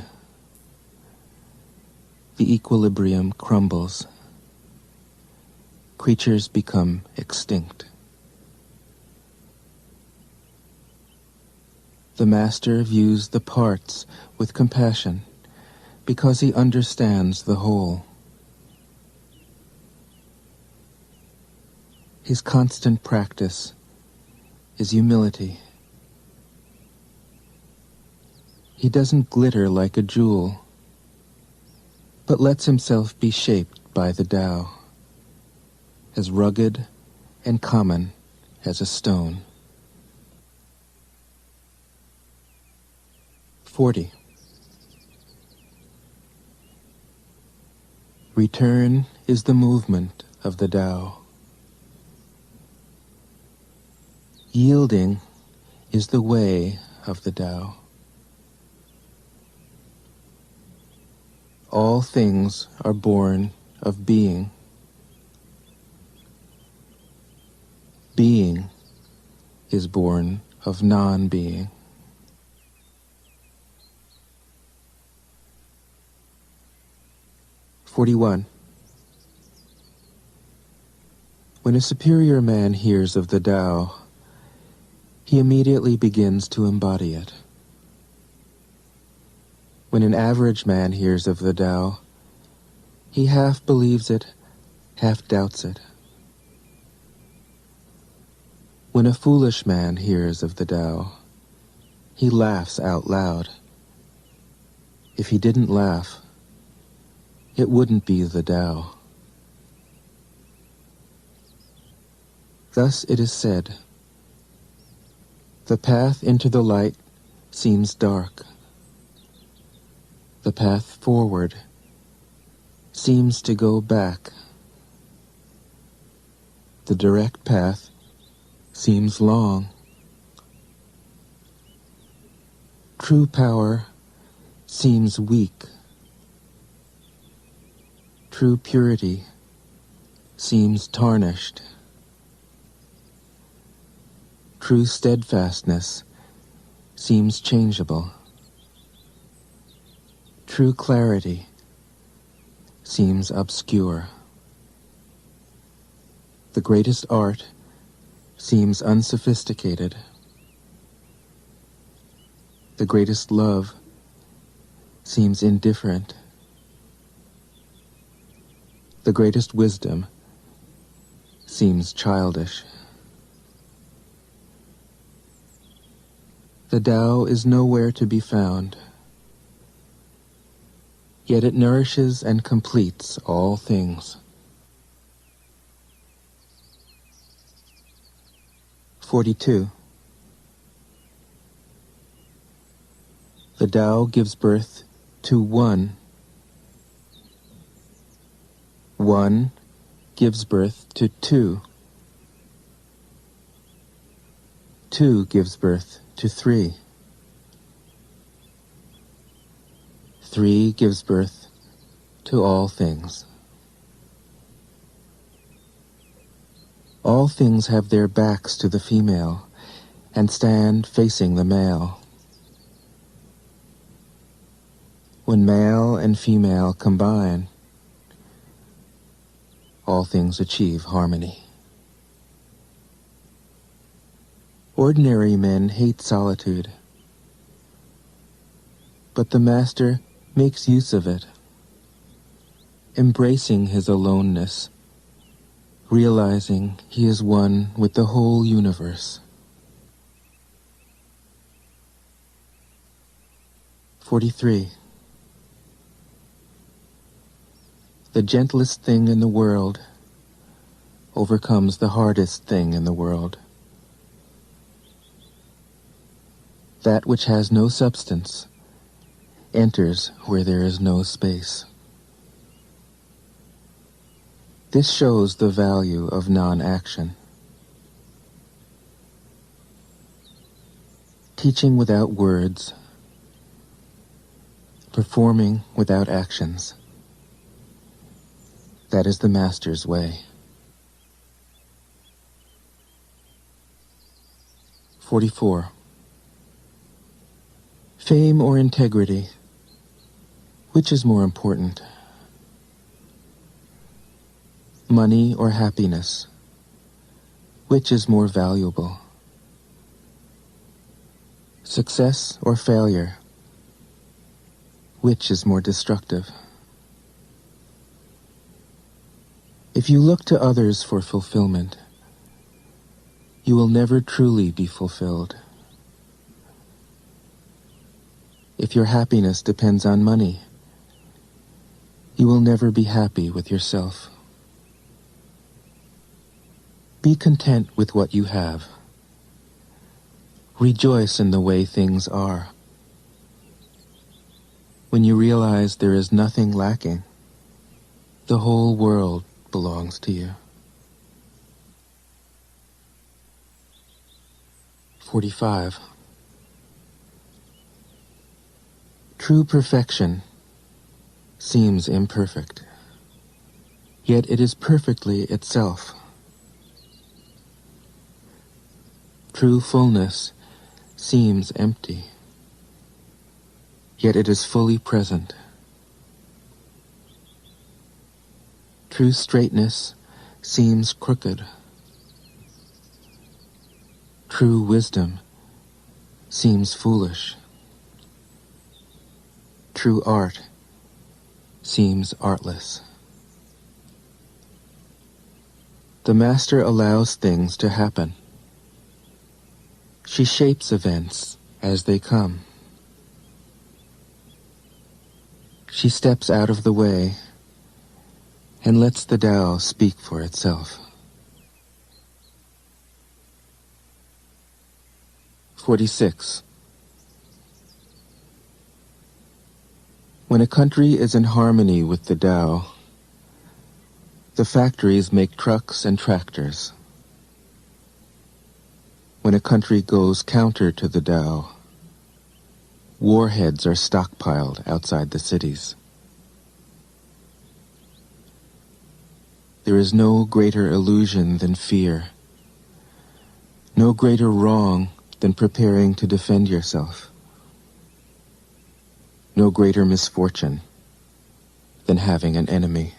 the equilibrium crumbles, creatures become extinct. The Master views the parts with compassion because he understands the whole. His constant practice is humility. He doesn't glitter like a jewel, but lets himself be shaped by the Tao, as rugged and common as a stone. 40. Return is the movement of the Tao. Yielding is the way of the Tao. All things are born of being. Being is born of non-being. (41) When a superior man hears of the Tao, he immediately begins to embody it. When an average man hears of the Tao, he half believes it, half doubts it. When a foolish man hears of the Tao, he laughs out loud. If he didn't laugh, it wouldn't be the Tao. Thus it is said, the path into the light seems dark. The path forward seems to go back. The direct path seems long. True power seems weak. True purity seems tarnished. True steadfastness seems changeable. True clarity seems obscure. The greatest art seems unsophisticated. The greatest love seems indifferent. The greatest wisdom seems childish. The Tao is nowhere to be found, yet it nourishes and completes all things. 42. The Tao gives birth to one. One gives birth to two. Two gives birth to three. Three gives birth to all things. All things have their backs to the female and stand facing the male. When male and female combine, all things achieve harmony. Ordinary men hate solitude, but the Master makes use of it, embracing his aloneness, realizing he is one with the whole universe. 43. The gentlest thing in the world overcomes the hardest thing in the world. That which has no substance enters where there is no space. This shows the value of non-action. Teaching without words, performing without actions. That is the Master's way. 44. Fame or integrity? Which is more important? Money or happiness? Which is more valuable? Success or failure? Which is more destructive? If you look to others for fulfillment, you will never truly be fulfilled. If your happiness depends on money, you will never be happy with yourself. Be content with what you have. Rejoice in the way things are. When you realize there is nothing lacking, the whole world belongs to you. 45. True perfection seems imperfect, yet it is perfectly itself. True fullness seems empty, yet it is fully present. True straightness seems crooked. True wisdom seems foolish. True art seems artless. The Master allows things to happen. She shapes events as they come. She steps out of the way and lets the Tao speak for itself. 46. When a country is in harmony with the Tao, the factories make trucks and tractors. When a country goes counter to the Tao, warheads are stockpiled outside the cities. There is no greater illusion than fear, no greater wrong than preparing to defend yourself, no greater misfortune than having an enemy.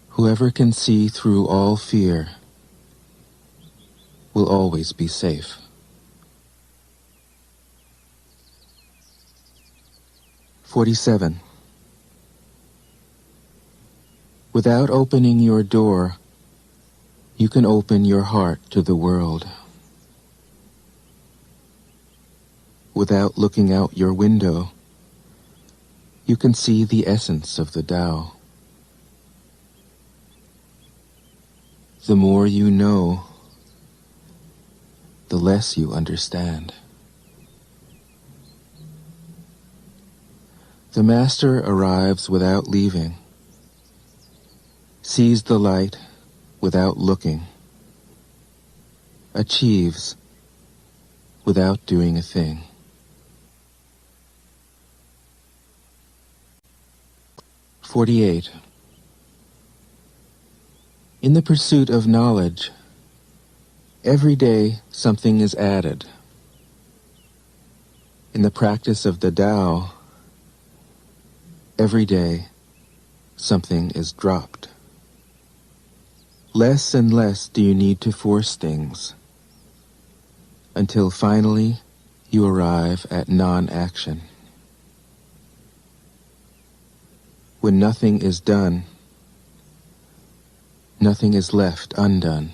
Whoever can see through all fear will always be safe. 47. Without opening your door, you can open your heart to the world. Without looking out your window, you can see the essence of the Tao. the more you know, the less you understand. The Master arrives without leaving, sees the light without looking, achieves without doing a thing. (48) In the pursuit of knowledge, every day something is added. In the practice of the Tao, every day something is dropped. Less and less do you need to force things, until finally you arrive at non-action. When nothing is done, nothing is left undone.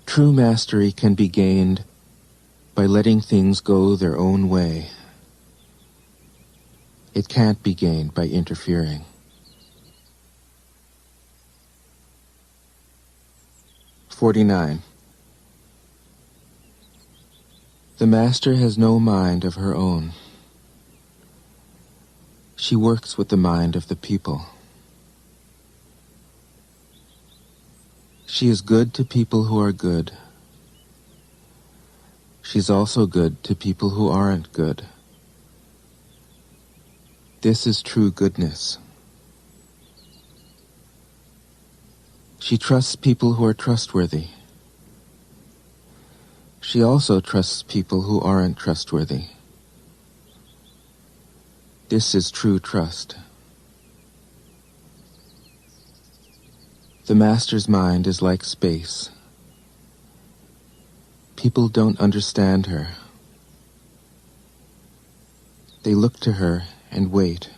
True mastery can be gained by letting things go their own way. It can't be gained by interfering. (49) The Master has no mind of her own. She works with the mind of the people. She is good to people who are good. She's also good to people who aren't good. This is true goodness. She trusts people who are trustworthy. She also trusts people who aren't trustworthy. This is true trust. The Master's mind is like space. People don't understand her. They look to her and wait.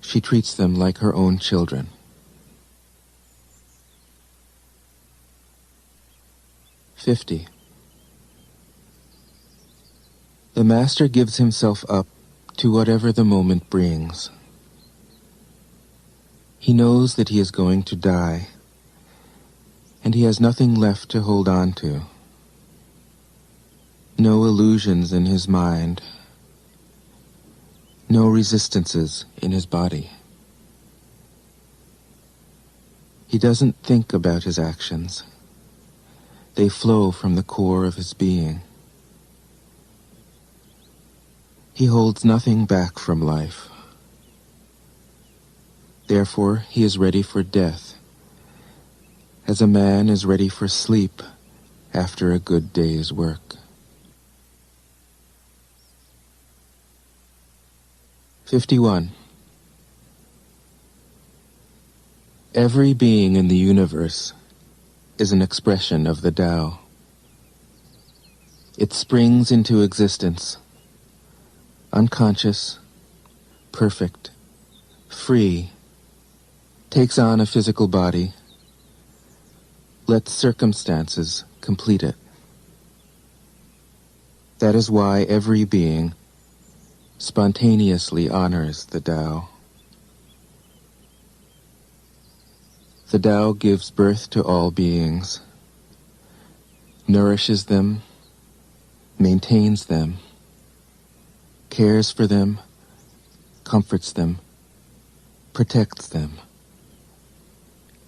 She treats them like her own children. (50) The Master gives himself up to whatever the moment brings. He knows that he is going to die, and he has nothing left to hold on to. No illusions in his mind, no resistances in his body. He doesn't think about his actions. They flow from the core of his being. He holds nothing back from life. Therefore, he is ready for death, as a man is ready for sleep after a good day's work. 51. Every being in the universe is an expression of the Tao. It springs into existence, unconscious, perfect, free, takes on a physical body, lets circumstances complete it. That is why every being spontaneously honors the Tao. The Tao gives birth to all beings, nourishes them, maintains them, cares for them, comforts them, protects them,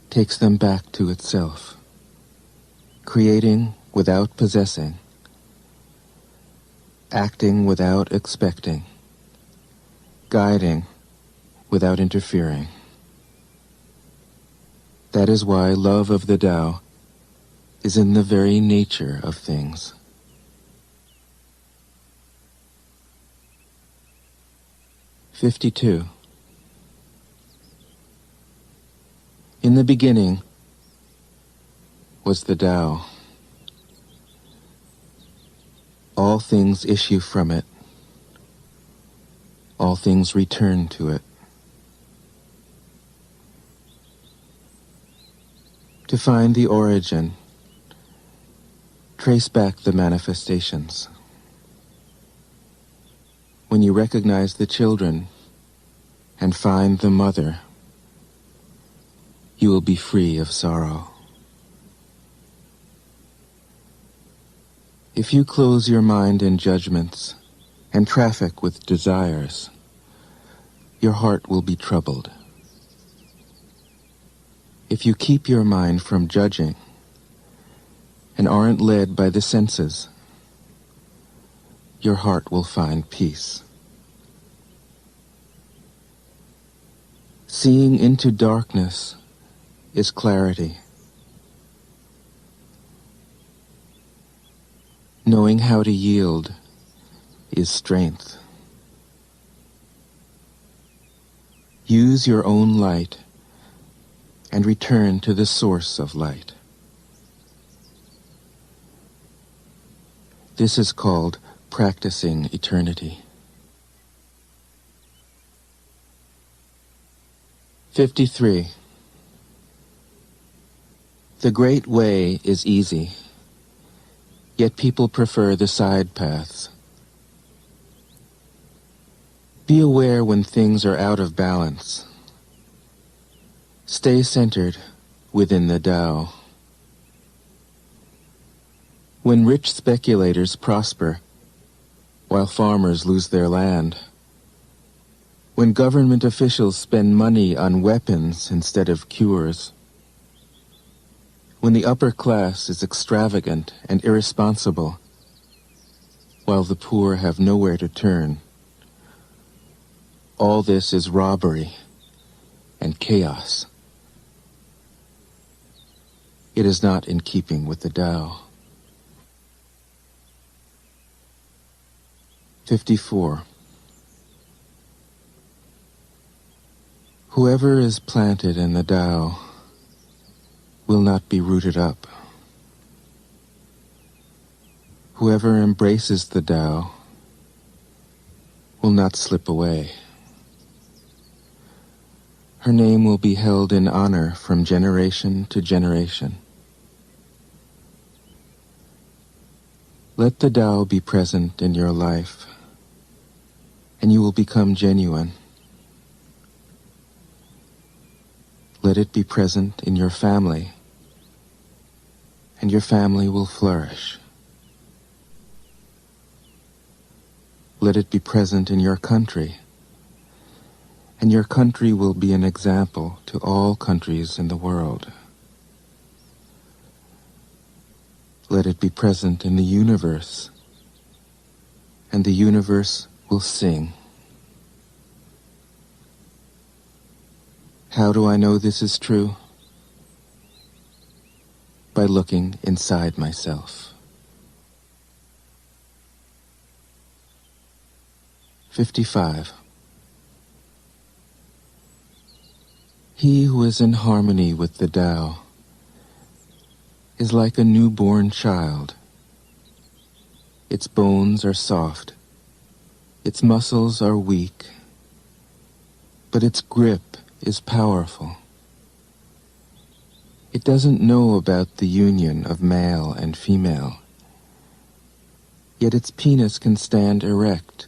takes them back to itself, creating without possessing, acting without expecting, guiding without interfering. That is why love of the Tao is in the very nature of things. (52) In the beginning was the Tao. All things issue from it. All things return to it. To find the origin, trace back the manifestations. When you recognize the children, and find the mother, you will be free of sorrow. If you close your mind in judgments and traffic with desires, your heart will be troubled. If you keep your mind from judging and aren't led by the senses, your heart will find peace. Seeing into darkness is clarity. Knowing how to yield is strength. Use your own light and return to the source of light. This is called practicing eternity. 53. The Great Way is easy, yet people prefer the side paths. Be aware when things are out of balance. Stay centered within the Tao. When rich speculators prosper, while farmers lose their land, when government officials spend money on weapons instead of cures, when the upper class is extravagant and irresponsible, while the poor have nowhere to turn, all this is robbery and chaos. It is not in keeping with the Tao. 54. Whoever is planted in the Tao will not be rooted up. Whoever embraces the Tao will not slip away. Her name will be held in honor from generation to generation. Let the Tao be present in your life, and you will become genuine. Let it be present in your family, and your family will flourish. Let it be present in your country, and your country will be an example to all countries in the world. Let it be present in the universe, and the universe will sing. How do I know this is true? By looking inside myself. 55. He who is in harmony with the Tao is like a newborn child. Its bones are soft, its muscles are weak, but its grip is powerful. It doesn't know about the union of male and female, yet its penis can stand erect.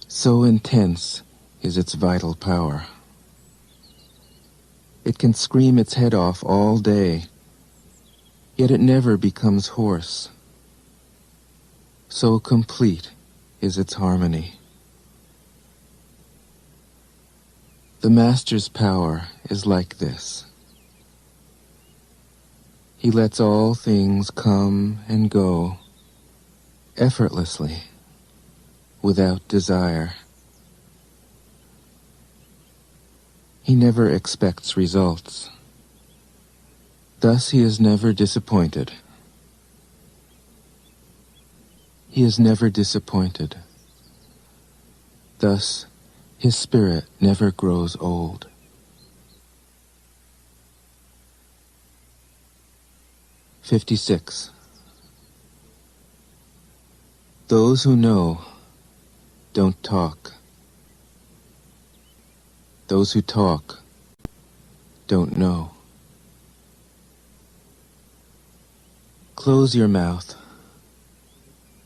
So intense is its vital power. It can scream its head off all day, yet it never becomes hoarse. So complete is its harmony. The Master's power is like this. He lets all things come and go effortlessly, without desire. He never expects results. Thus he is never disappointed. He is never disappointed. Thus his spirit never grows old. 56. Those who know don't talk. Those who talk don't know. Close your mouth.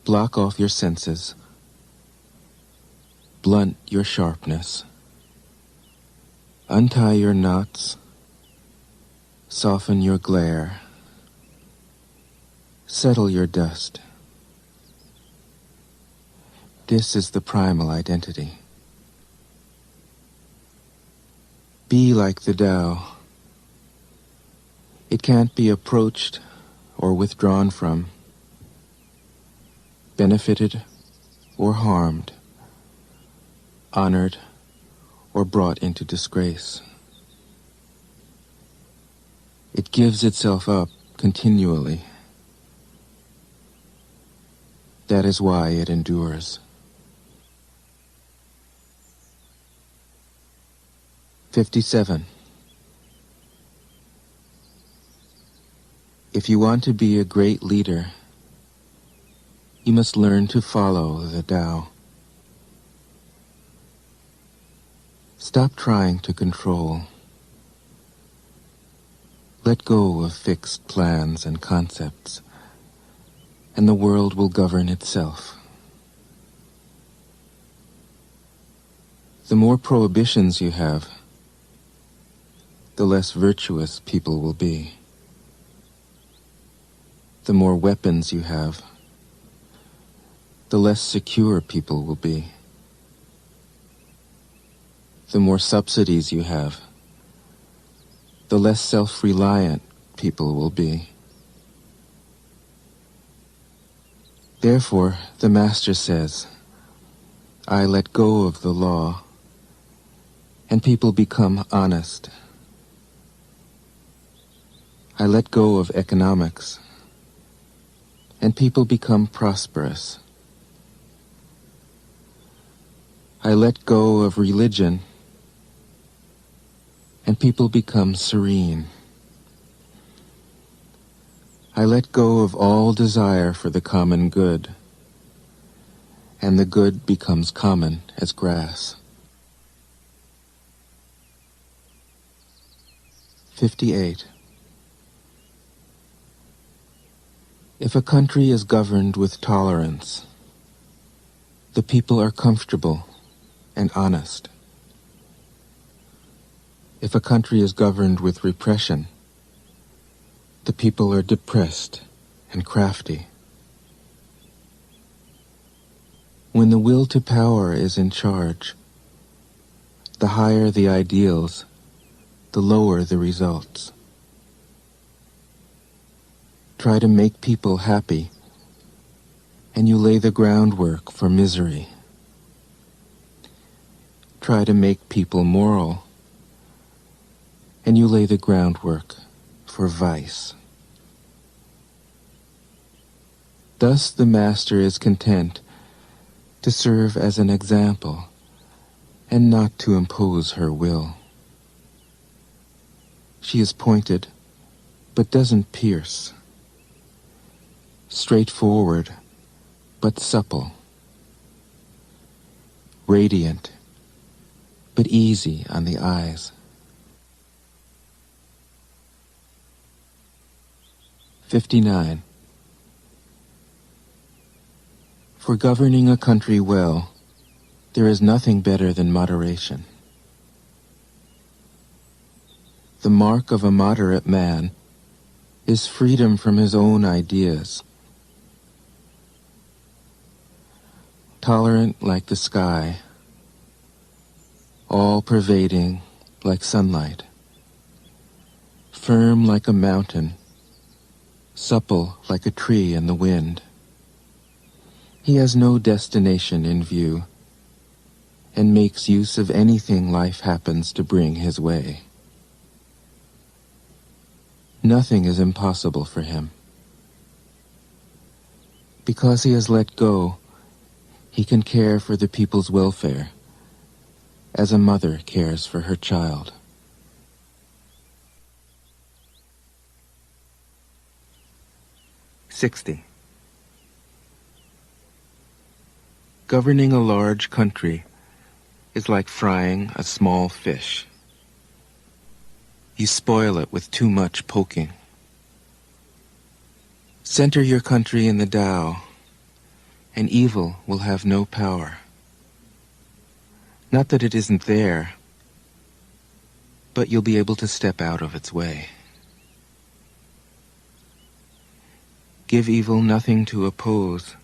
Block off your senses. Blunt your sharpness. Untie your knots, soften your glare, settle your dust. This is the primal identity. Be like the Tao. It can't be approached or withdrawn from, benefited or harmed, honored or brought into disgrace. It gives itself up continually. That is why it endures. 57. If you want to be a great leader, you must learn to follow the Tao. Stop trying to control. Let go of fixed plans and concepts, and the world will govern itself. The more prohibitions you have, the less virtuous people will be. The more weapons you have, the less secure people will be. The more subsidies you have, the less self-reliant people will be. Therefore, the Master says, I let go of the law, and people become honest. I let go of economics, and people become prosperous. I let go of religion, and people become serene. I let go of all desire for the common good, and the good becomes common as grass. 58. If a country is governed with tolerance, the people are comfortable and honest. If a country is governed with repression, the people are depressed and crafty. When the will to power is in charge, the higher the ideals, the lower the results. Try to make people happy, and you lay the groundwork for misery. Try to make people moral, and you lay the groundwork for vice. Thus the Master is content to serve as an example and not to impose her will. She is pointed, but doesn't pierce. Straightforward, but supple. Radiant, but easy on the eyes. 59. For governing a country well, there is nothing better than moderation. The mark of a moderate man is freedom from his own ideas. Tolerant like the sky, all-pervading like sunlight, firm like a mountain, supple like a tree in the wind. He has no destination in view, and makes use of anything life happens to bring his way. Nothing is impossible for him. Because he has let go, he can care for the people's welfare, as a mother cares for her child. 60. Governing a large country is like frying a small fish. You spoil it with too much poking. Center your country in the Tao, and evil will have no power. Not that it isn't there, but you'll be able to step out of its way. Give evil nothing to oppose,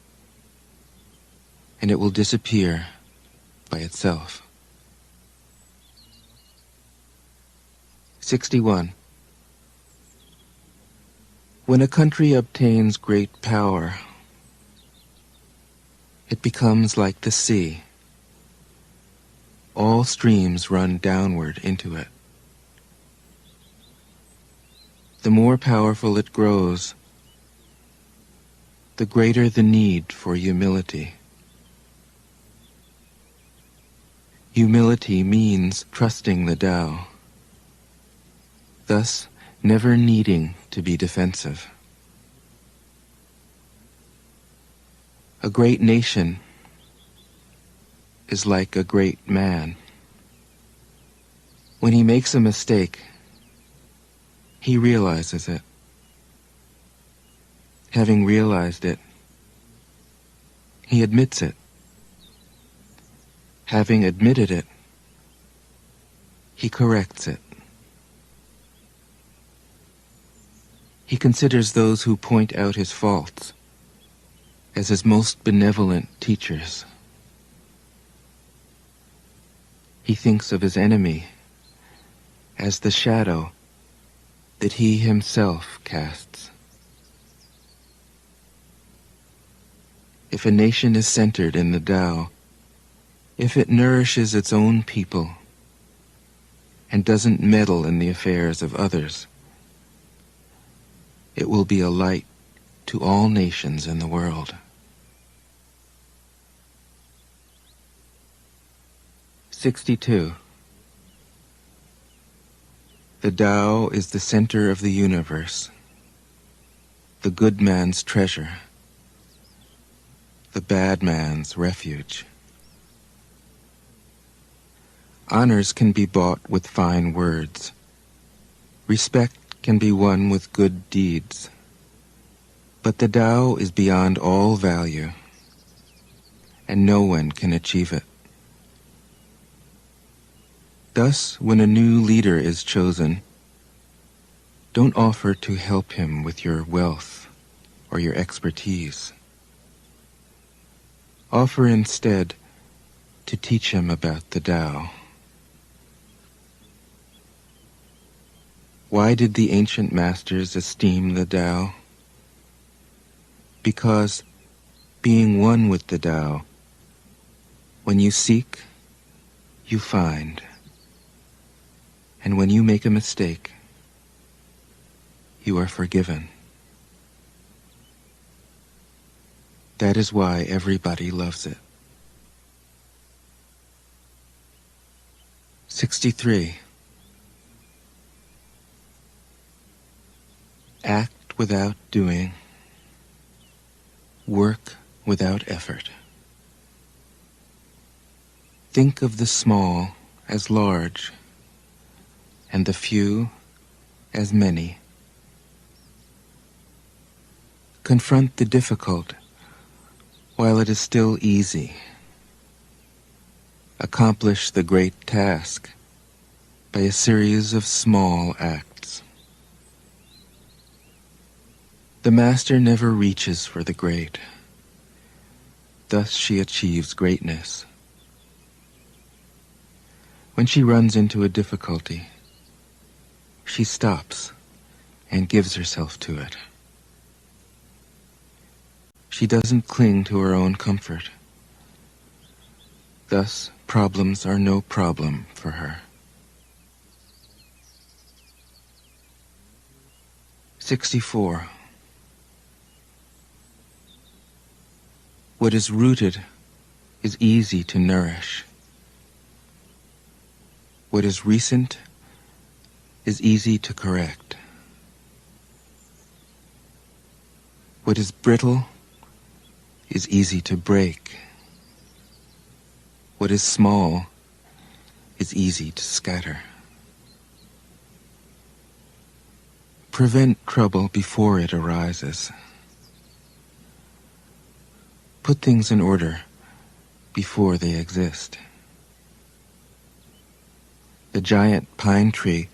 and it will disappear by itself. 61. When a country obtains great power, it becomes like the sea. All streams run downward into it. The more powerful it grows, the greater the need for humility. Humility means trusting the Tao, thus never needing to be defensive. A great nation is like a great man. When he makes a mistake, he realizes it. Having realized it, he admits it. Having admitted it, he corrects it. He considers those who point out his faults as his most benevolent teachers. He thinks of his enemy as the shadow that he himself casts. If a nation is centered in the Tao, if it nourishes its own people and doesn't meddle in the affairs of others, it will be a light to all nations in the world. 62. The Tao is the center of the universe, the good man's treasure, the bad man's refuge. Honors can be bought with fine words. Respect can be won with good deeds. But the Tao is beyond all value, and no one can achieve it. Thus, when a new leader is chosen, don't offer to help him with your wealth or your expertise. Offer instead to teach him about the Tao. Why did the ancient masters esteem the Tao? Because, being one with the Tao, when you seek, you find. And when you make a mistake, you are forgiven. That is why everybody loves it. 63. Act without doing. Work without effort. Think of the small as large, and the few as many. Confront the difficult while it is still easy. Accomplish the great task by a series of small acts. The master never reaches for the great. Thus she achieves greatness. When she runs into a difficulty, she stops and gives herself to it. She doesn't cling to her own comfort. Thus, problems are no problem for her. 64. What is rooted is easy to nourish. What is recent is easy to correct. What is brittle is easy to break. What is small is easy to scatter. Prevent trouble before it arises. Put things in order before they exist. The giant pine tree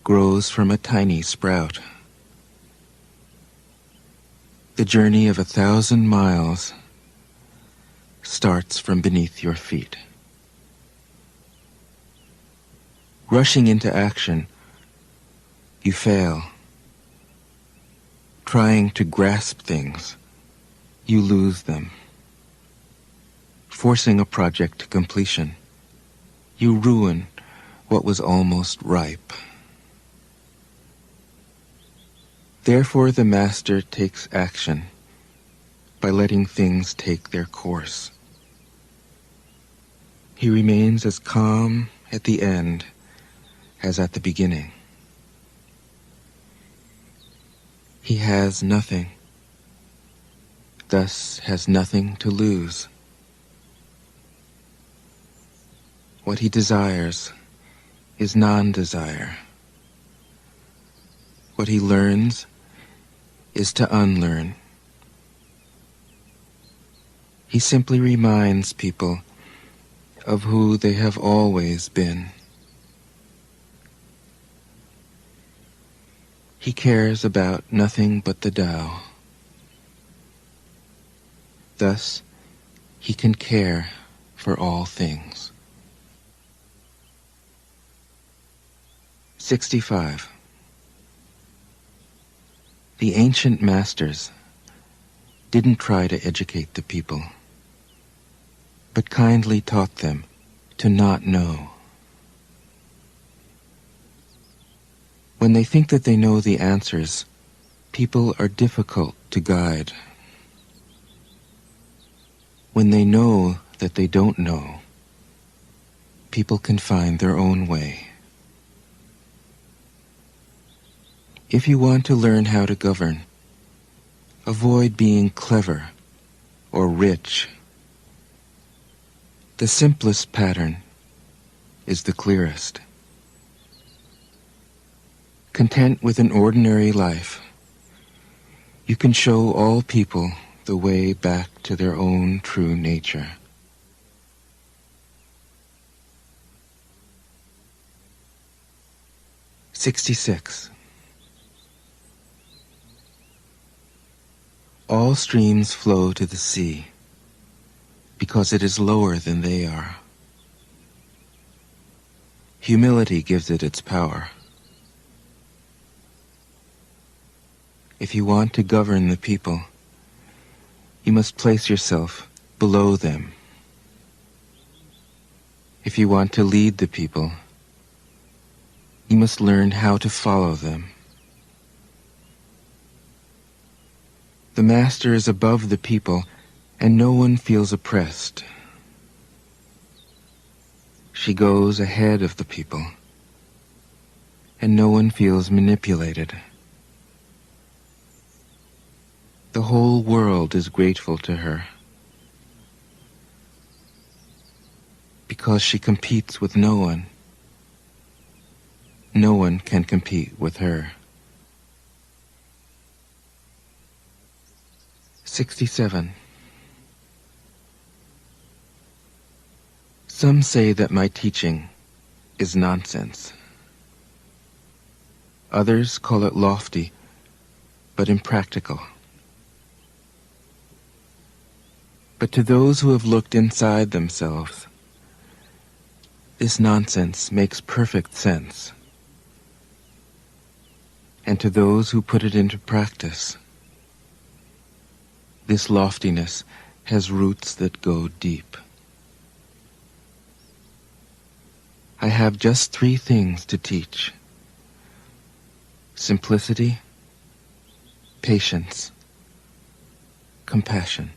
grows from a tiny sprout. The journey of 1,000 miles starts from beneath your feet. Rushing into action, you fail. Trying to grasp things, you lose them. Forcing a project to completion, you ruin what was almost ripe. Therefore, the master takes action by letting things take their course. He remains as calm at the end as at the beginning. He has nothing, thus has nothing to lose. What he desires is non-desire. What he learns is to unlearn. He simply reminds people of who they have always been. He cares about nothing but the Tao. Thus, he can care for all things. 65. The ancient masters didn't try to educate the people, but kindly taught them to not know. When they think that they know the answers, people are difficult to guide. When they know that they don't know, people can find their own way. If you want to learn how to govern, avoid being clever or rich. The simplest pattern is the clearest. Content with an ordinary life, you can show all people the way back to their own true nature. "66. All streams flow to the sea because it is lower than they are. Humility gives it its power. If you want to govern the people, you must place yourself below them. If you want to lead the people, you must learn how to follow them. The master is above the people, and no one feels oppressed. She goes ahead of the people, and no one feels manipulated. The whole world is grateful to her, because she competes with no one. No one can compete with her. 67. Some say that my teaching is nonsense. Others call it lofty, but impractical. But to those who have looked inside themselves, this nonsense makes perfect sense. And to those who put it into practice, this loftiness has roots that go deep. I have just 3 things to teach: simplicity, patience, compassion.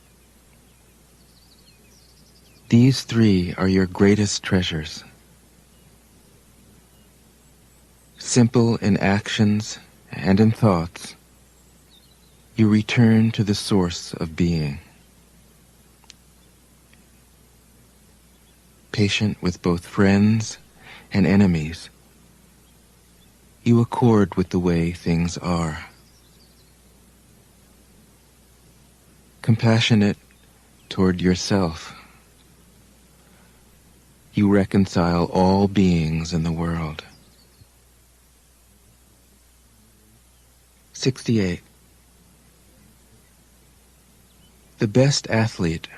These 3 are your greatest treasures. Simple in actions and in thoughts, you return to the source of being. Patient with both friends and enemies, you accord with the way things are. Compassionate toward yourself, you reconcile all beings in the world. 68. The best athlete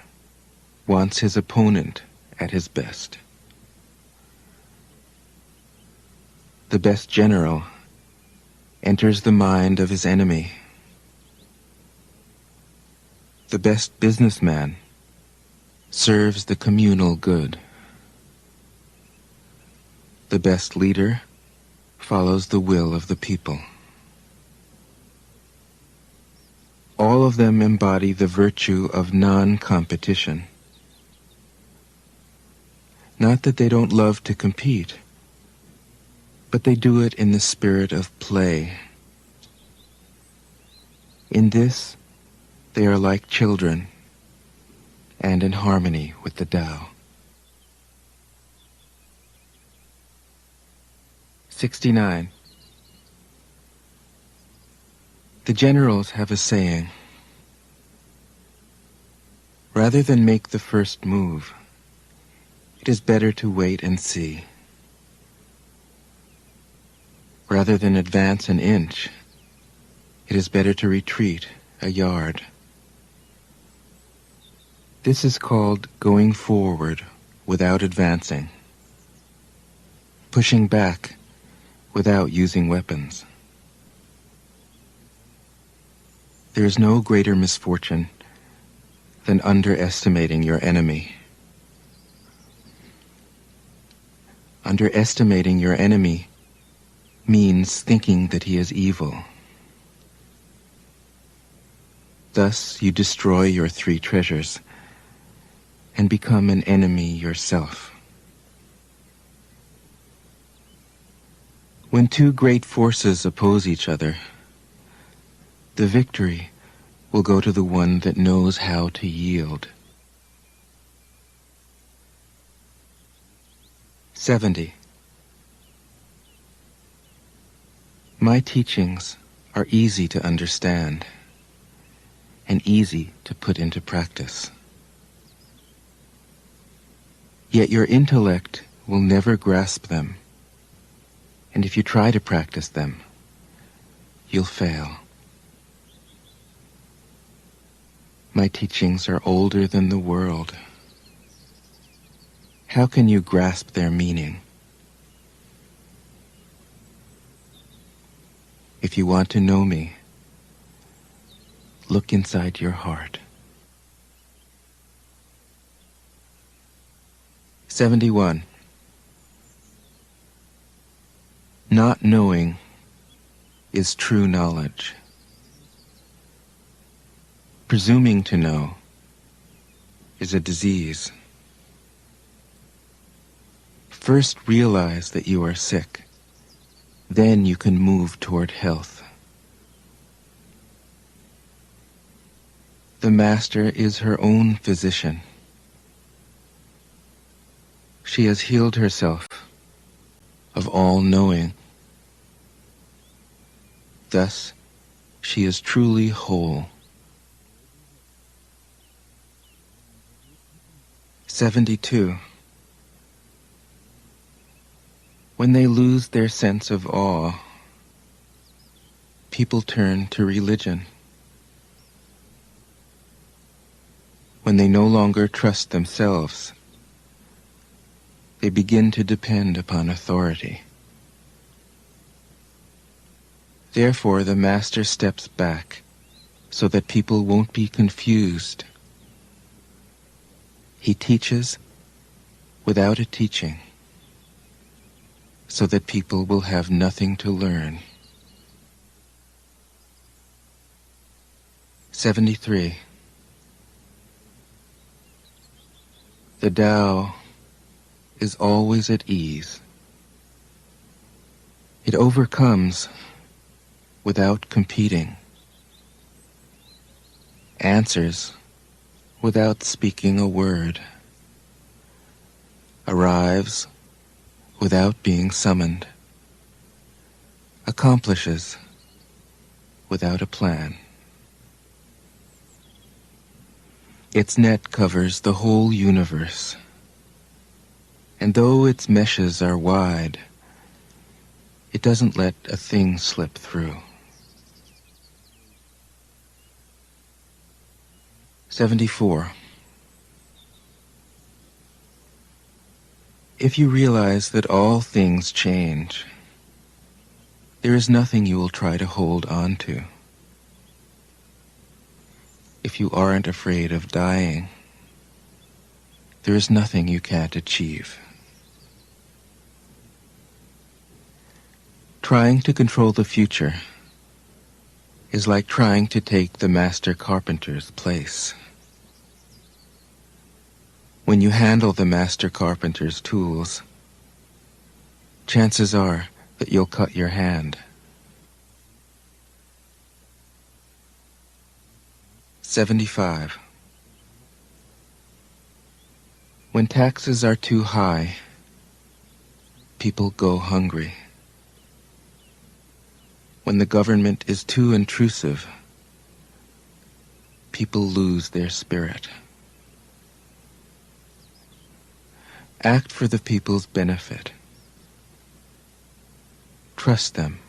wants his opponent at his best. The best general enters the mind of his enemy. The best businessman serves the communal good. The best leader follows the will of the people. All of them embody the virtue of non-competition. Not that they don't love to compete, but they do it in the spirit of play. In this, they are like children, and in harmony with the Tao. 69. The generals have a saying: rather than make the first move, it is better to wait and see. Rather than advance an inch, it is better to retreat a yard. This is called going forward without advancing, pushing back without using weapons. There is no greater misfortune than underestimating your enemy. Underestimating your enemy means thinking that he is evil. Thus you destroy your three treasures and become an enemy yourself. When two great forces oppose each other, the victory will go to the one that knows how to yield. 70. My teachings are easy to understand and easy to put into practice. Yet your intellect will never grasp them, and if you try to practice them, you'll fail. My teachings are older than the world. How can you grasp their meaning? If you want to know me, look inside your heart. 71. Not knowing is true knowledge. Presuming to know is a disease. First realize that you are sick. Then you can move toward health. The Master is her own physician. She has healed herself of all knowing. Thus, she is truly whole. 72. When they lose their sense of awe, people turn to religion. When they no longer trust themselves, they begin to depend upon authority. Therefore, the Master steps back so that people won't be confused. He teaches without a teaching, so that people will have nothing to learn. 73. The Tao is always at ease. It overcomes without competing, answers without speaking a word, arrives without being summoned, accomplishes without a plan. Its net covers the whole universe. And though its meshes are wide, it doesn't let a thing slip through. 74. If you realize that all things change, there is nothing you will try to hold on to. If you aren't afraid of dying, there is nothing you can't achieve. Trying to control the future is like trying to take the master carpenter's place. When you handle the master carpenter's tools, chances are that you'll cut your hand. 75. When taxes are too high, people go hungry. When the government is too intrusive, people lose their spirit. Act for the people's benefit. Trust them.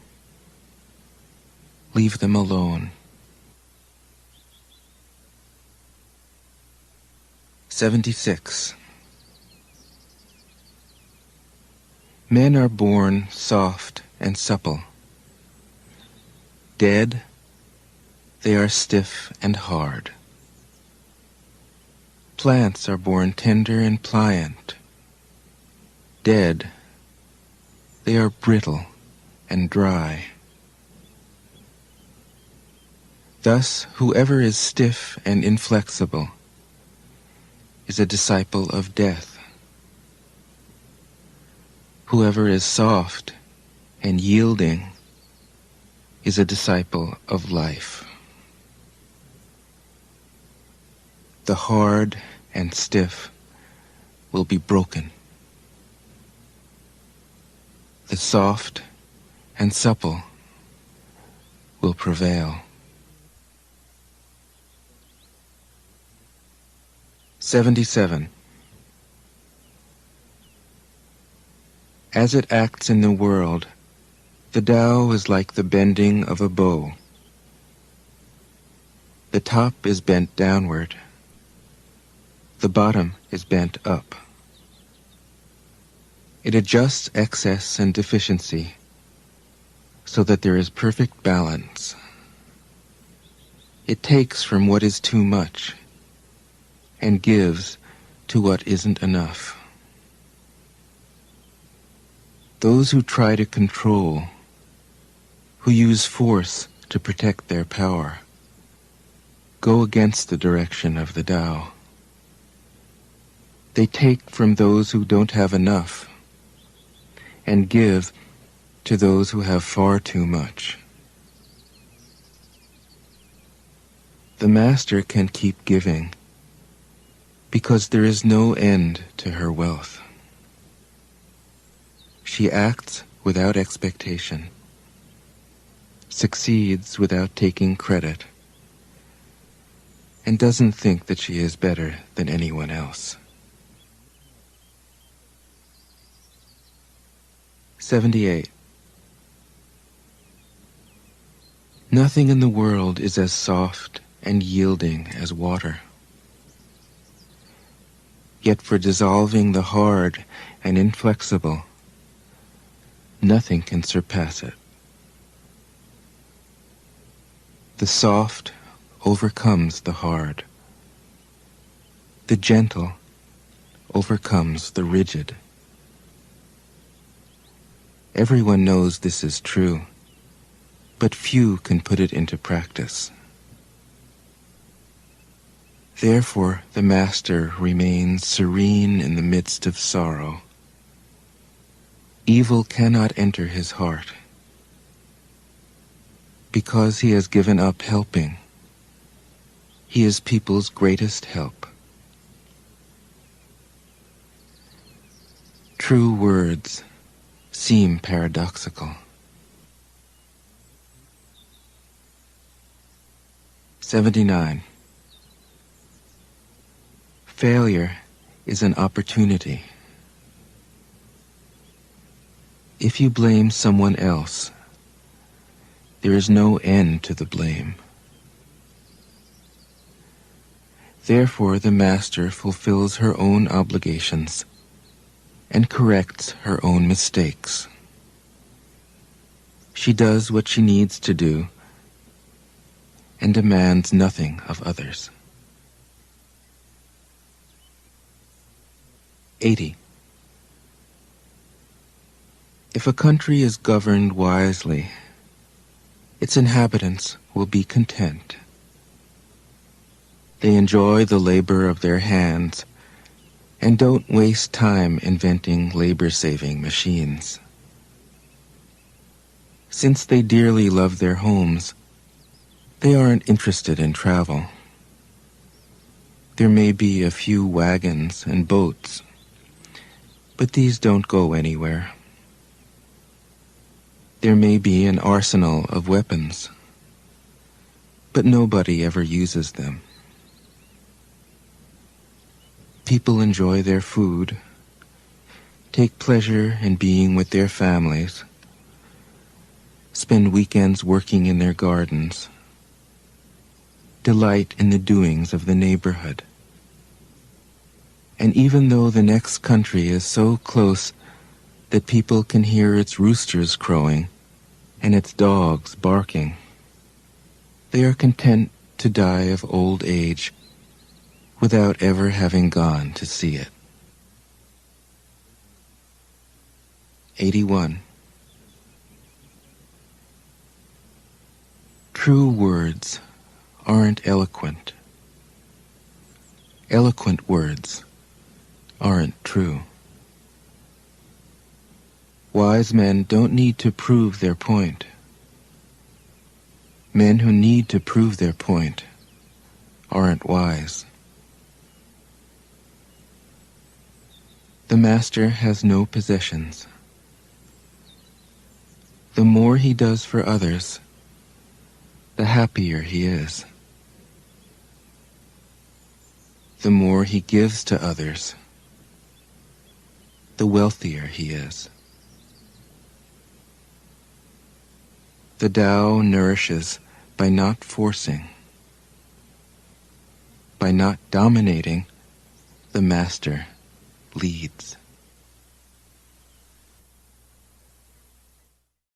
Leave them alone. 76. Men are born soft and supple. Dead, they are stiff and hard. Plants are born tender and pliant. Dead, they are brittle and dry. Thus, whoever is stiff and inflexible is a disciple of death. Whoever is soft and yielding is a disciple of life. The hard and stiff will be broken. The soft and supple will prevail. 77. As it acts in the world, the Tao is like the bending of a bow. The top is bent downward. The bottom is bent up. It adjusts excess and deficiency so that there is perfect balance. It takes from what is too much and gives to what isn't enough. Those who try to control, who use force to protect their power, go against the direction of the Tao. They take from those who don't have enough and give to those who have far too much. The Master can keep giving because there is no end to her wealth. She acts without expectation, succeeds without taking credit, and doesn't think that she is better than anyone else. 78. Nothing in the world is as soft and yielding as water. Yet for dissolving the hard and inflexible, nothing can surpass it. The soft overcomes the hard. The gentle overcomes the rigid. Everyone knows this is true, but few can put it into practice. Therefore, the Master remains serene in the midst of sorrow. Evil cannot enter his heart. Because he has given up helping, he is people's greatest help. True words seem paradoxical. 79. Failure is an opportunity. If you blame someone else, there is no end to the blame. Therefore, the Master fulfills her own obligations and corrects her own mistakes. She does what she needs to do and demands nothing of others. 80. If a country is governed wisely, its inhabitants will be content. They enjoy the labor of their hands and don't waste time inventing labor-saving machines. Since they dearly love their homes, they aren't interested in travel. There may be a few wagons and boats, but these don't go anywhere. There may be an arsenal of weapons, but nobody ever uses them. People enjoy their food, take pleasure in being with their families, spend weekends working in their gardens, delight in the doings of the neighborhood. And even though the next country is so close that people can hear its roosters crowing and its dogs barking, they are content to die of old age without ever having gone to see it. 81. True words aren't eloquent. Eloquent words aren't true. Wise men don't need to prove their point. Men who need to prove their point aren't wise. The Master has no possessions. The more he does for others, the happier he is. The more he gives to others, the wealthier he is. The Tao nourishes by not forcing. By not dominating, the Master leads.